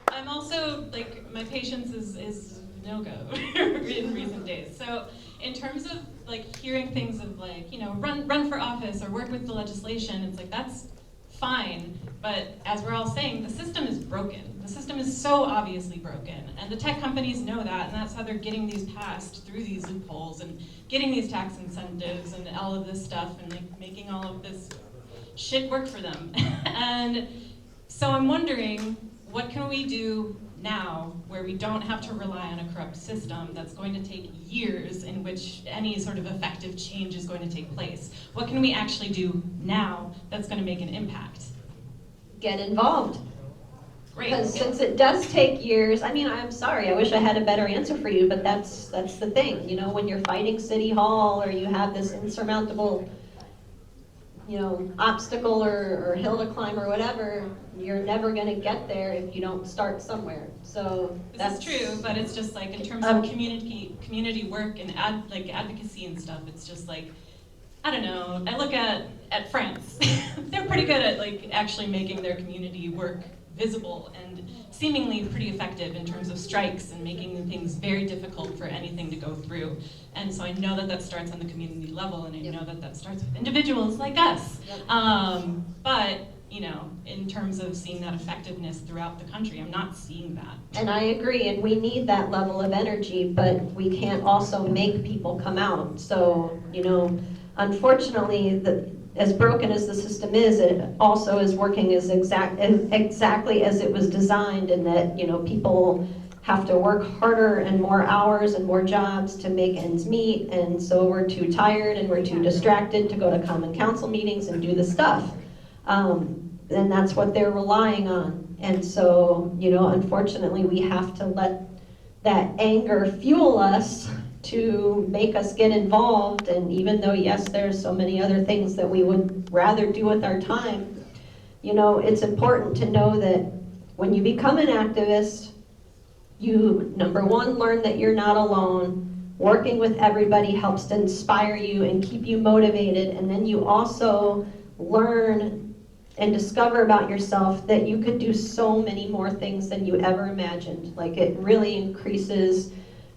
And I'm also, like, my patience is no-go in recent days. So in terms of, like, hearing things of, like, you know, run for office or work with the legislation, it's like, that's fine, but as we're all saying, the system is broken. The system is so obviously broken, and the tech companies know that, and that's how they're getting these passed through these loopholes and getting these tax incentives and all of this stuff and, like, making all of this shit work for them. And so I'm wondering, what can we do now where we don't have to rely on a corrupt system that's going to take years in which any sort of effective change is going to take place? What can we actually do now that's going to make an impact? Get involved. Great. Because since it does take years, I mean, I'm sorry, I wish I had a better answer for you, but that's the thing. You know, when you're fighting City Hall or you have this insurmountable, you know, obstacle or hill to climb or whatever, you're never going to get there if you don't start somewhere. So that's true, but it's just like in terms of community work and advocacy and stuff, it's just like, I don't know, I look at France. They're pretty good at, like, actually making their community work visible and seemingly pretty effective in terms of strikes and making things very difficult for anything to go through. And so I know that starts on the community level, and I know that starts with individuals like us. But, you know, in terms of seeing that effectiveness throughout the country, I'm not seeing that. And I agree, and we need that level of energy, but we can't also make people come out. So, you know, unfortunately, as broken as the system is, it also is working as exactly as it was designed, in that, you know, people have to work harder and more hours and more jobs to make ends meet, and so we're too tired and we're too distracted to go to common council meetings and do the stuff. And that's what they're relying on. And so, you know, unfortunately, we have to let that anger fuel us to make us get involved. And even though, yes, there's so many other things that we would rather do with our time, you know, it's important to know that when you become an activist, you, number one, learn that you're not alone. Working with everybody helps to inspire you and keep you motivated. And then you also learn and discover about yourself that you could do so many more things than you ever imagined. Like, it really increases,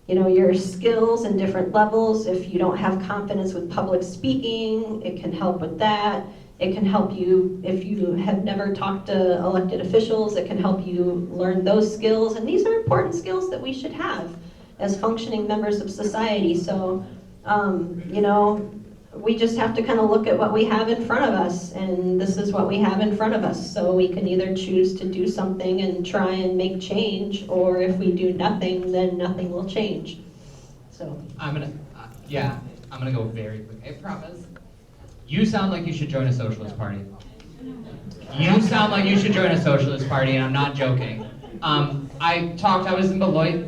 you know, your skills in different levels. If you don't have confidence with public speaking, it can help with that. It can help you, if you have never talked to elected officials, it can help you learn those skills. And these are important skills that we should have as functioning members of society. So, you know, we just have to kind of look at what we have in front of us, and this is what we have in front of us. So we can either choose to do something and try and make change, or if we do nothing, then nothing will change. So I'm gonna go very quick, I promise. You sound like you should join a socialist party. You sound like you should join a socialist party, and I'm not joking. I was in Beloit.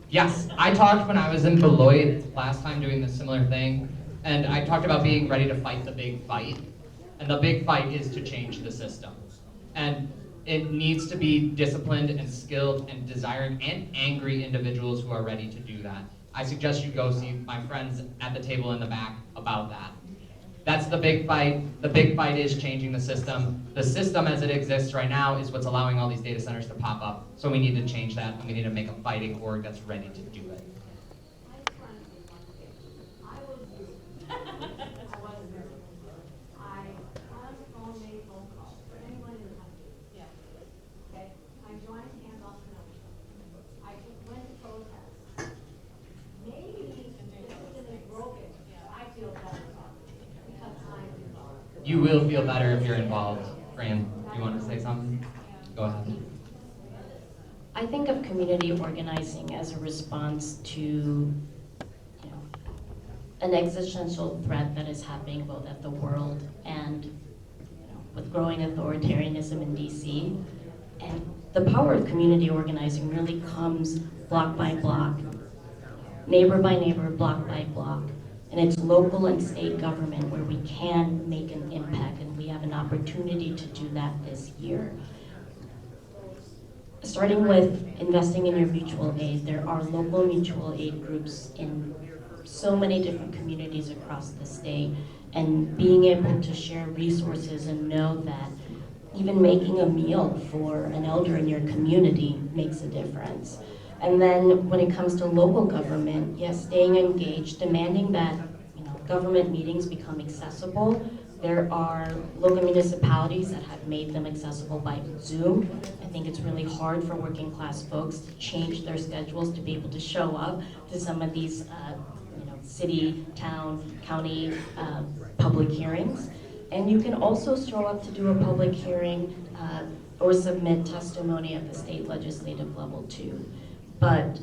Yes, I talked when I was in Beloit last time doing this similar thing, and I talked about being ready to fight the big fight. And the big fight is to change the system. And it needs to be disciplined and skilled and desiring and angry individuals who are ready to do that. I suggest you go see my friends at the table in the back about that. That's the big fight. The big fight is changing the system. The system as it exists right now is what's allowing all these data centers to pop up. So we need to change that, and we need to make a fighting org that's ready to do it. You will feel better if you're involved. Fran, you want to say something? Go ahead. I think of community organizing as a response to an existential threat that is happening both at the world and with growing authoritarianism in DC. And the power of community organizing really comes block by block, neighbor by neighbor, block by block. And it's local and state government where we can make an impact, and we have an opportunity to do that this year. Starting with investing in your mutual aid, there are local mutual aid groups in so many different communities across the state, and being able to share resources and know that even making a meal for an elder in your community makes a difference. And then when it comes to local government, yes, staying engaged, demanding that government meetings become accessible. There are local municipalities that have made them accessible by Zoom. I think it's really hard for working class folks to change their schedules to be able to show up to some of these city, town, county public hearings. And you can also show up to do a public hearing or submit testimony at the state legislative level too. But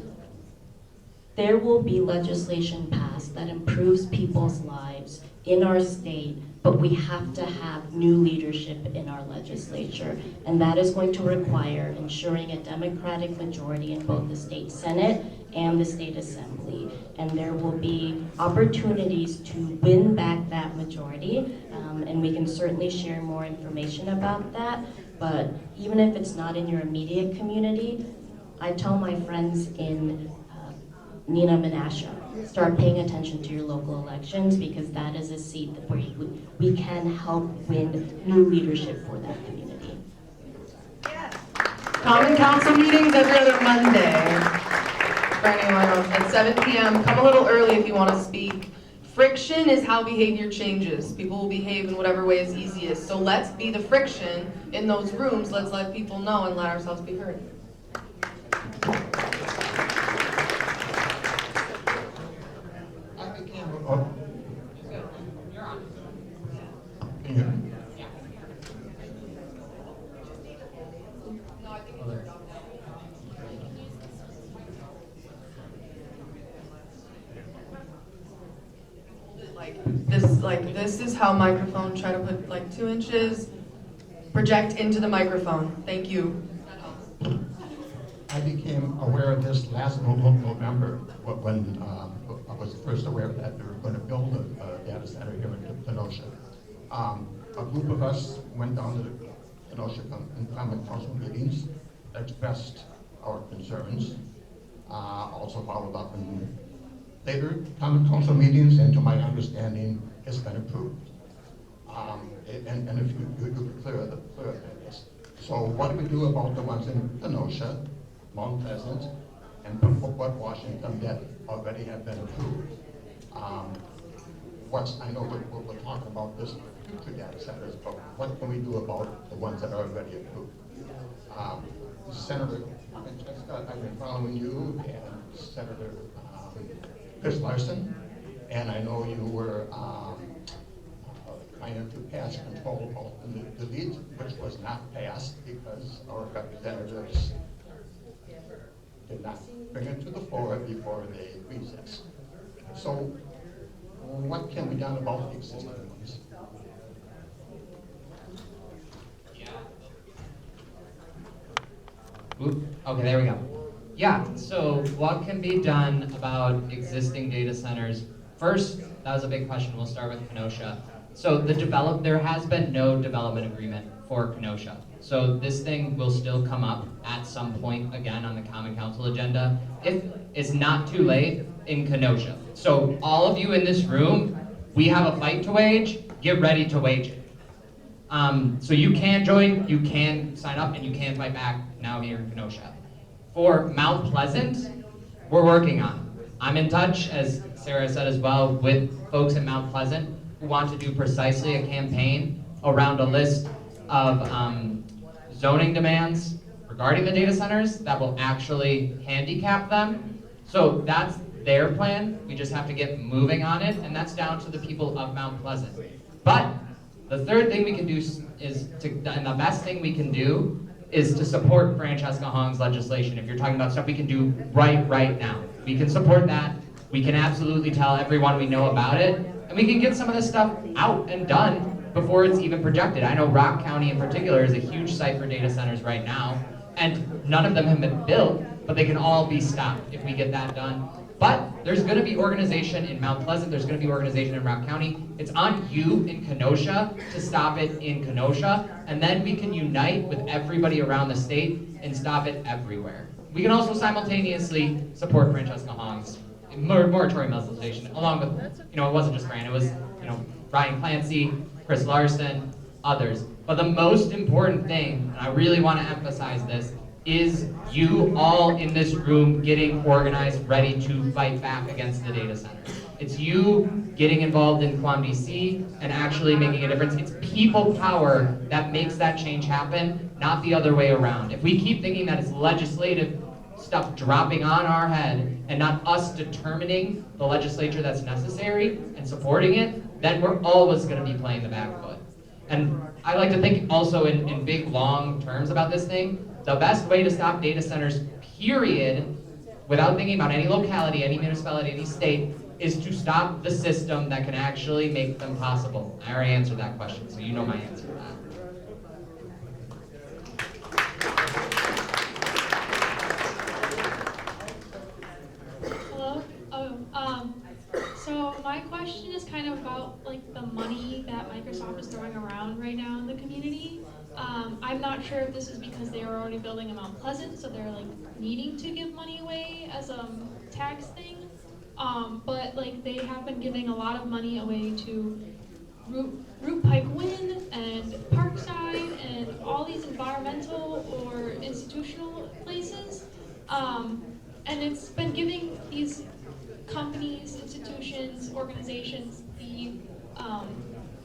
there will be legislation passed that improves people's lives in our state, but we have to have new leadership in our legislature. And that is going to require ensuring a Democratic majority in both the state Senate and the state Assembly. And there will be opportunities to win back that majority, and we can certainly share more information about that. But even if it's not in your immediate community, I tell my friends in Nina Menasha, start paying attention to your local elections, because that is a seat where we can help win new leadership for that community. Common Council meetings every other Monday. For anyone else, at 7 p.m. Come a little early if you want to speak. Friction is how behavior changes. People will behave in whatever way is easiest. So let's be the friction in those rooms. Let's let people know and let ourselves be heard. Oh. You're on. Can you hear me? This is how microphone, try to put like 2 inches, project into the microphone. Thank you. I became aware of this last November when I was first aware that they were going to build a data center here in Kenosha. A group of us went down to the Kenosha Common Council meetings, expressed our concerns, also followed up in later Common Council meetings, and to my understanding, it's been approved. And if you could clear this. So what do we do about the ones in Kenosha, Mount Pleasant, and what Washington that already have been approved? I know we're talking about this future data centers, but what can we do about the ones that are already approved? Senator Francesca, I've been following you, and Senator Chris Larson, and I know you were trying to pass control of the delete, which was not passed because our representatives did not bring it to the floor before they recessed. So what can be done about the existing ones? Oop. Okay, there we go. Yeah, so what can be done about existing data centers? First, that was a big question. We'll start with Kenosha. So there has been no development agreement for Kenosha. So this thing will still come up at some point again on the Common Council agenda. If it's not too late in Kenosha. So all of you in this room, we have a fight to wage. Get ready to wage it. So you can join, you can sign up, and you can fight back now here in Kenosha. For Mount Pleasant, we're working on it. I'm in touch, as Sarah said as well, with folks in Mount Pleasant who want to do precisely a campaign around a list of zoning demands regarding the data centers that will actually handicap them. So that's their plan. We just have to get moving on it, and that's down to the people of Mount Pleasant. But the third thing we can do and the best thing we can do is to support Francesca Hong's legislation. If you're talking about stuff we can do right now, we can support that. We can absolutely tell everyone we know about it, and we can get some of this stuff out and done before it's even projected. I know Rock County in particular is a huge site for data centers right now, and none of them have been built, but they can all be stopped if we get that done. But there's going to be organization in Mount Pleasant, there's going to be organization in Rock County. It's on you in Kenosha to stop it in Kenosha, and then we can unite with everybody around the state and stop it everywhere. We can also simultaneously support Francesca Hong's moratorium legislation, along with, it wasn't just Fran, it was, Brian Clancy, Chris Larson, others. But the most important thing, and I really want to emphasize this, is you all in this room getting organized, ready to fight back against the data centers. It's you getting involved in Quam DC and actually making a difference. It's people power that makes that change happen, not the other way around. If we keep thinking that it's legislative stuff dropping on our head and not us determining the legislature that's necessary and supporting it, then we're always going to be playing the back foot. And I like to think also in big, long terms about this thing. The best way to stop data centers, period, without thinking about any locality, any municipality, any state, is to stop the system that can actually make them possible. I already answered that question, so you know my answer to that. Hello? So my question is kind of about the money that Microsoft is throwing around right now in the community. I'm not sure if this is because they are already building in Mount Pleasant, so they're needing to give money away as a tax thing. But they have been giving a lot of money away to Root Pike Wind and Parkside and all these environmental or institutional places. And it's been giving these companies, institutions, organizations the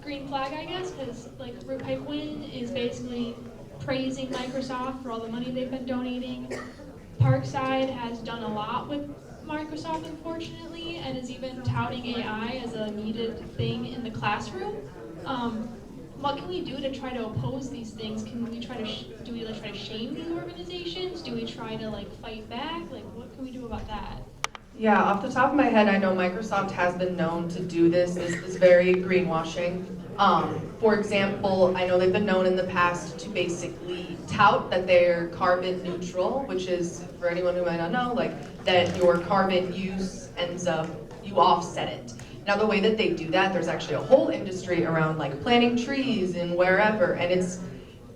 green flag, I guess, because Root Pike Wind is basically praising Microsoft for all the money they've been donating. Parkside has done a lot with Microsoft, unfortunately, and is even touting AI as a needed thing in the classroom. What can we do to try to oppose these things? Can we try to do we try to shame these organizations? Do we try to fight back? What can we do about that? Yeah, off the top of my head, I know Microsoft has been known to do this. This is very greenwashing. For example, I know they've been known in the past to basically tout that they're carbon neutral, which is, for anyone who might not know, that your carbon use ends up, you offset it. Now the way that they do that, there's actually a whole industry around planting trees and wherever, and it's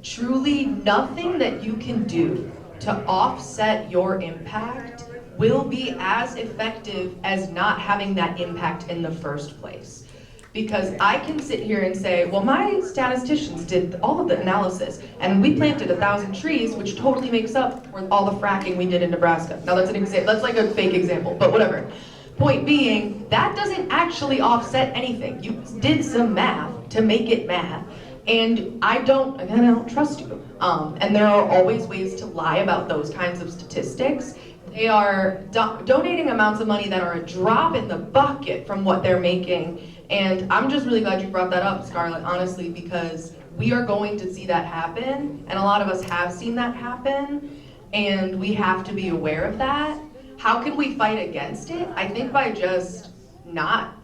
truly nothing that you can do to offset your impact will be as effective as not having that impact in the first place. Because I can sit here and say, well, my statisticians did all of the analysis, and we planted 1,000 trees, which totally makes up for all the fracking we did in Nebraska. Now that's that's a fake example, but whatever. Point being, that doesn't actually offset anything. You did some math to make it math, and I don't trust you. And there are always ways to lie about those kinds of statistics. They are donating amounts of money that are a drop in the bucket from what they're making. And I'm just really glad you brought that up, Scarlett, honestly, because we are going to see that happen, and a lot of us have seen that happen, and we have to be aware of that. How can we fight against it? I think by just not,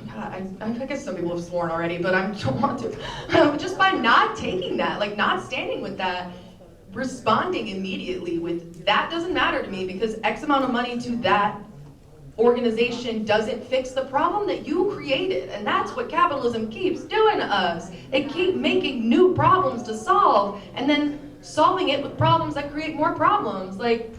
God, I guess some people have sworn already, but I don't want to. Just by not taking that, not standing with that, responding immediately with, that doesn't matter to me because X amount of money to that organization doesn't fix the problem that you created. And that's what capitalism keeps doing to us. They keep making new problems to solve and then solving it with problems that create more problems. Like,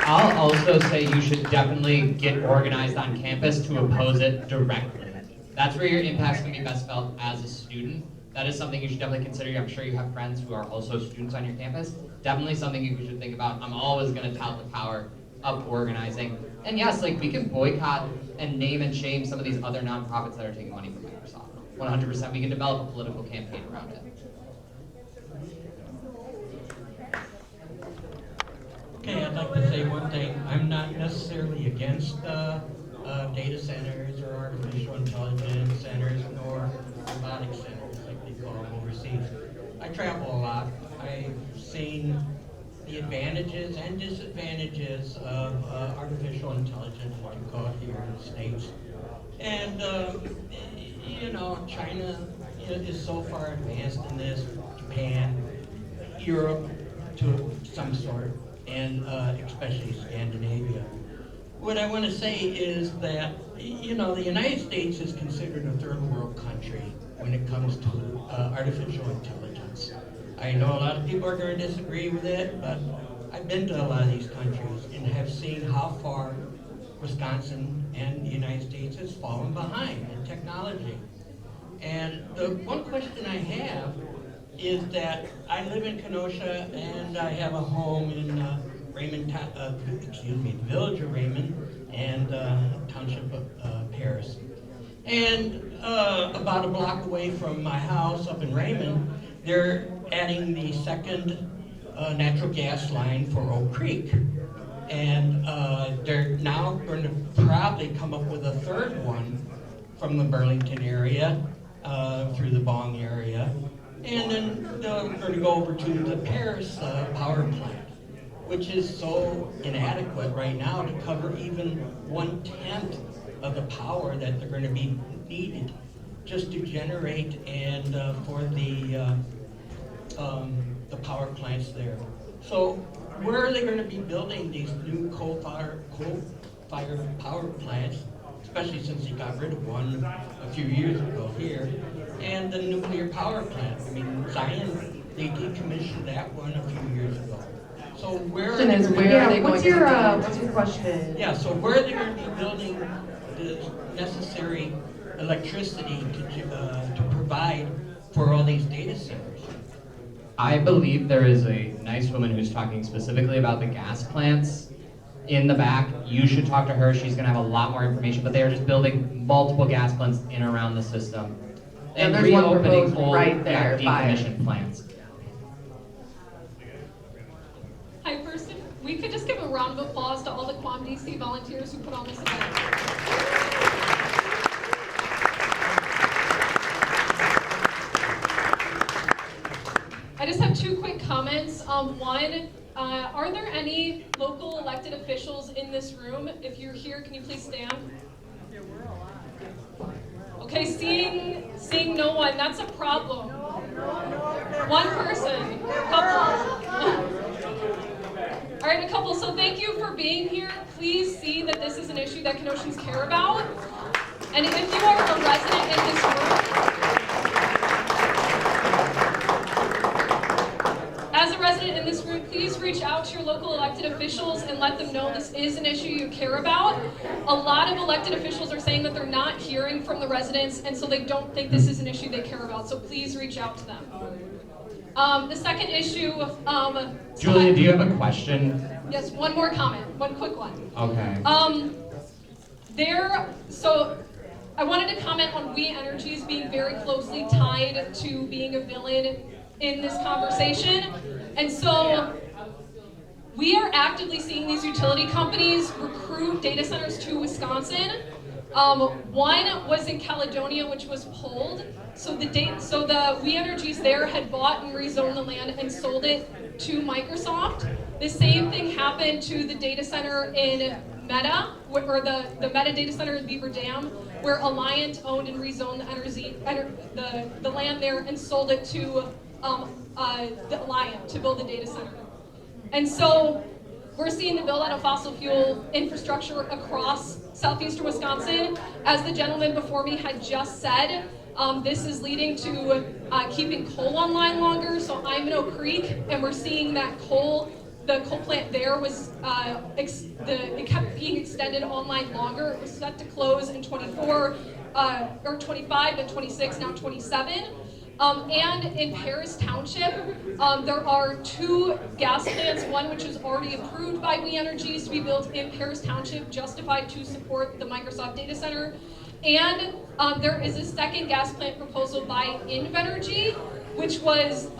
I'll also say you should definitely get organized on campus to oppose it directly. That's where your impact's gonna be best felt as a student. That is something you should definitely consider. I'm sure you have friends who are also students on your campus. Definitely something you should think about. I'm always gonna tout the power of organizing. And yes, like we can boycott and name and shame some of these other nonprofits that are taking money from Microsoft. 100%, we can develop a political campaign around it. Okay, I'd like to say one thing. I'm not necessarily against data centers or artificial intelligence centers nor robotic centers like they call them overseas. I travel a lot. I've seen the advantages and disadvantages of artificial intelligence, what you call it here in the States. And, you know, China is so far advanced in this, Japan, Europe to some sort, and especially Scandinavia. What I want to say is that, you know, the United States is considered a third world country when it comes to artificial intelligence. I know a lot of people are going to disagree with it, but I've been to a lot of these countries and have seen how far Wisconsin and the United States has fallen behind in technology. And the one question I have is that I live in Kenosha and I have a home in Raymond, the village of Raymond and township of Paris. And about a block away from my house up in Raymond, they're adding the second natural gas line for Oak Creek. And they're now going to probably come up with a third one from the Burlington area through the Bong area. And then they're going to go over to the Paris power plant, which is so inadequate right now to cover even 1/10 of the power that they're going to be needed just to generate and for the power plants there. So where are they going to be building these new coal-fired power plants, especially since they got rid of one a few years ago here, and the nuclear power plant? I mean, Zion, they decommissioned that one a few years ago. So where are they going to be what's your question? Yeah, so where are they going to be building the necessary electricity to provide for all these data centers? I believe there is a nice woman who's talking specifically about the gas plants in the back. You should talk to her. She's going to have a lot more information, but they are just building multiple gas plants in and around the system. And there's one reopening proposed old right there by it. decommissioned plants. Hi, first, if we could just give a round of applause to all the Quam DC volunteers who put on this event. I just have two quick comments. One, are there any local elected officials in this room? If you're here, can you please stand? Okay, seeing no one, that's a problem. One person, couple. All right, a couple. So thank you for being here. Please see that this is an issue that Kenoshans care about. And if you are a resident in this room, as a resident in this room, please reach out to your local elected officials and let them know this is an issue you care about. A lot of elected officials are saying that they're not hearing from the residents, and so they don't think this is an issue they care about. So please reach out to them. The second issue, Julia, do you have a question? Yes, one more comment, one quick one. Okay. So I wanted to comment on We Energies being very closely tied to being a villain in this conversation. And so we are actively seeing these utility companies recruit data centers to Wisconsin. One was in Caledonia, which was pulled. So the We Energies there had bought and rezoned the land and sold it to Microsoft. The same thing happened to the data center in Meta, or the Meta data center in Beaver Dam, where Alliant owned and rezoned the land there and sold it to the Alliant to build a data center. And so we're seeing the build out of fossil fuel infrastructure across southeastern Wisconsin. As the gentleman before me had just said, this is leading to keeping coal online longer. So I'm in Oak Creek, and we're seeing that the coal plant there was, it kept being extended online longer. It was set to close in 24, or 25, then 26, now 27. And in Paris Township, there are 2 gas plants, one which is already approved by We Energies to be built in Paris Township, justified to support the Microsoft data center. And there is a second gas plant proposal by Invenergy, which was,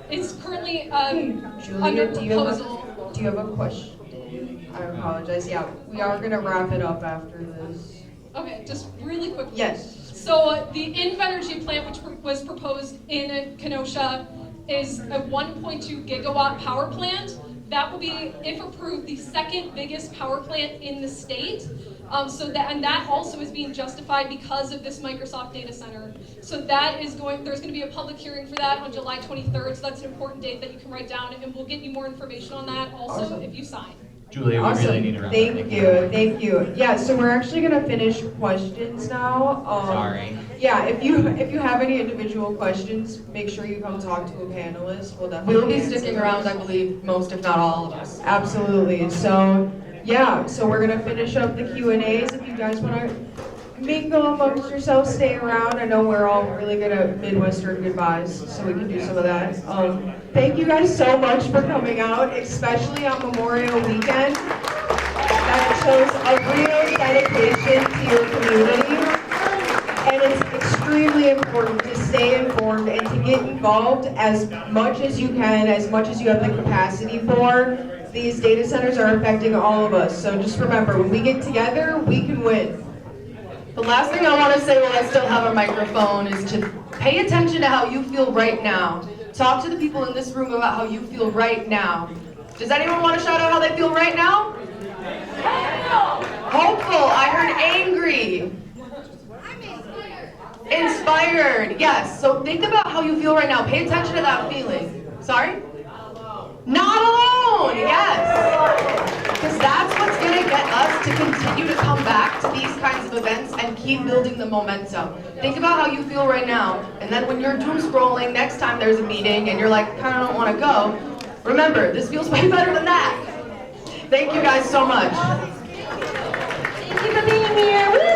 it's currently under proposal. Do you have a question? I apologize. Yeah, we are going to wrap it up after this. Okay, just really quickly. Yes. So the Invenergy plant, which was proposed in Kenosha, is a 1.2 gigawatt power plant. That will be, if approved, the second biggest power plant in the state. And that also is being justified because of this Microsoft data center. So that is there's going to be a public hearing for that on July 23rd. So that's an important date that you can write down, and we'll get you more information on that also Awesome. If you sign. Julia, we Awesome. really need to wrap up. Thank you. Yeah, so we're actually gonna finish questions now. Sorry. Yeah, if you have any individual questions, make sure you come talk to a panelist. We'll definitely We'll be answer sticking those. around, I believe, most if not all of us. Absolutely. So yeah, so we're gonna finish up the Q&As. If you guys wanna mingle amongst yourselves, stay around. I know we're all really good at Midwestern goodbyes, so we can do some of that. Thank you guys so much for coming out, especially on Memorial Weekend. That shows a real dedication to your community. And it's extremely important to stay informed and to get involved as much as you can, as much as you have the capacity for. These data centers are affecting all of us. So just remember, when we get together, we can win. The last thing I want to say while I still have a microphone is to pay attention to how you feel right now. Talk to the people in this room about how you feel right now. Does anyone want to shout out how they feel right now? Hopeful. I heard angry. Inspired. Yes. So think about how you feel right now. Pay attention to that feeling. Sorry? Not alone. Yes. Because that's what's going to get us to continue to come back to these kinds of events and keep building the momentum. Think about how you feel right now, and then when you're doom scrolling, next time there's a meeting and you're like, kind of don't want to go, remember, this feels way better than that. Thank you guys so much. Thank you for being here. Woo!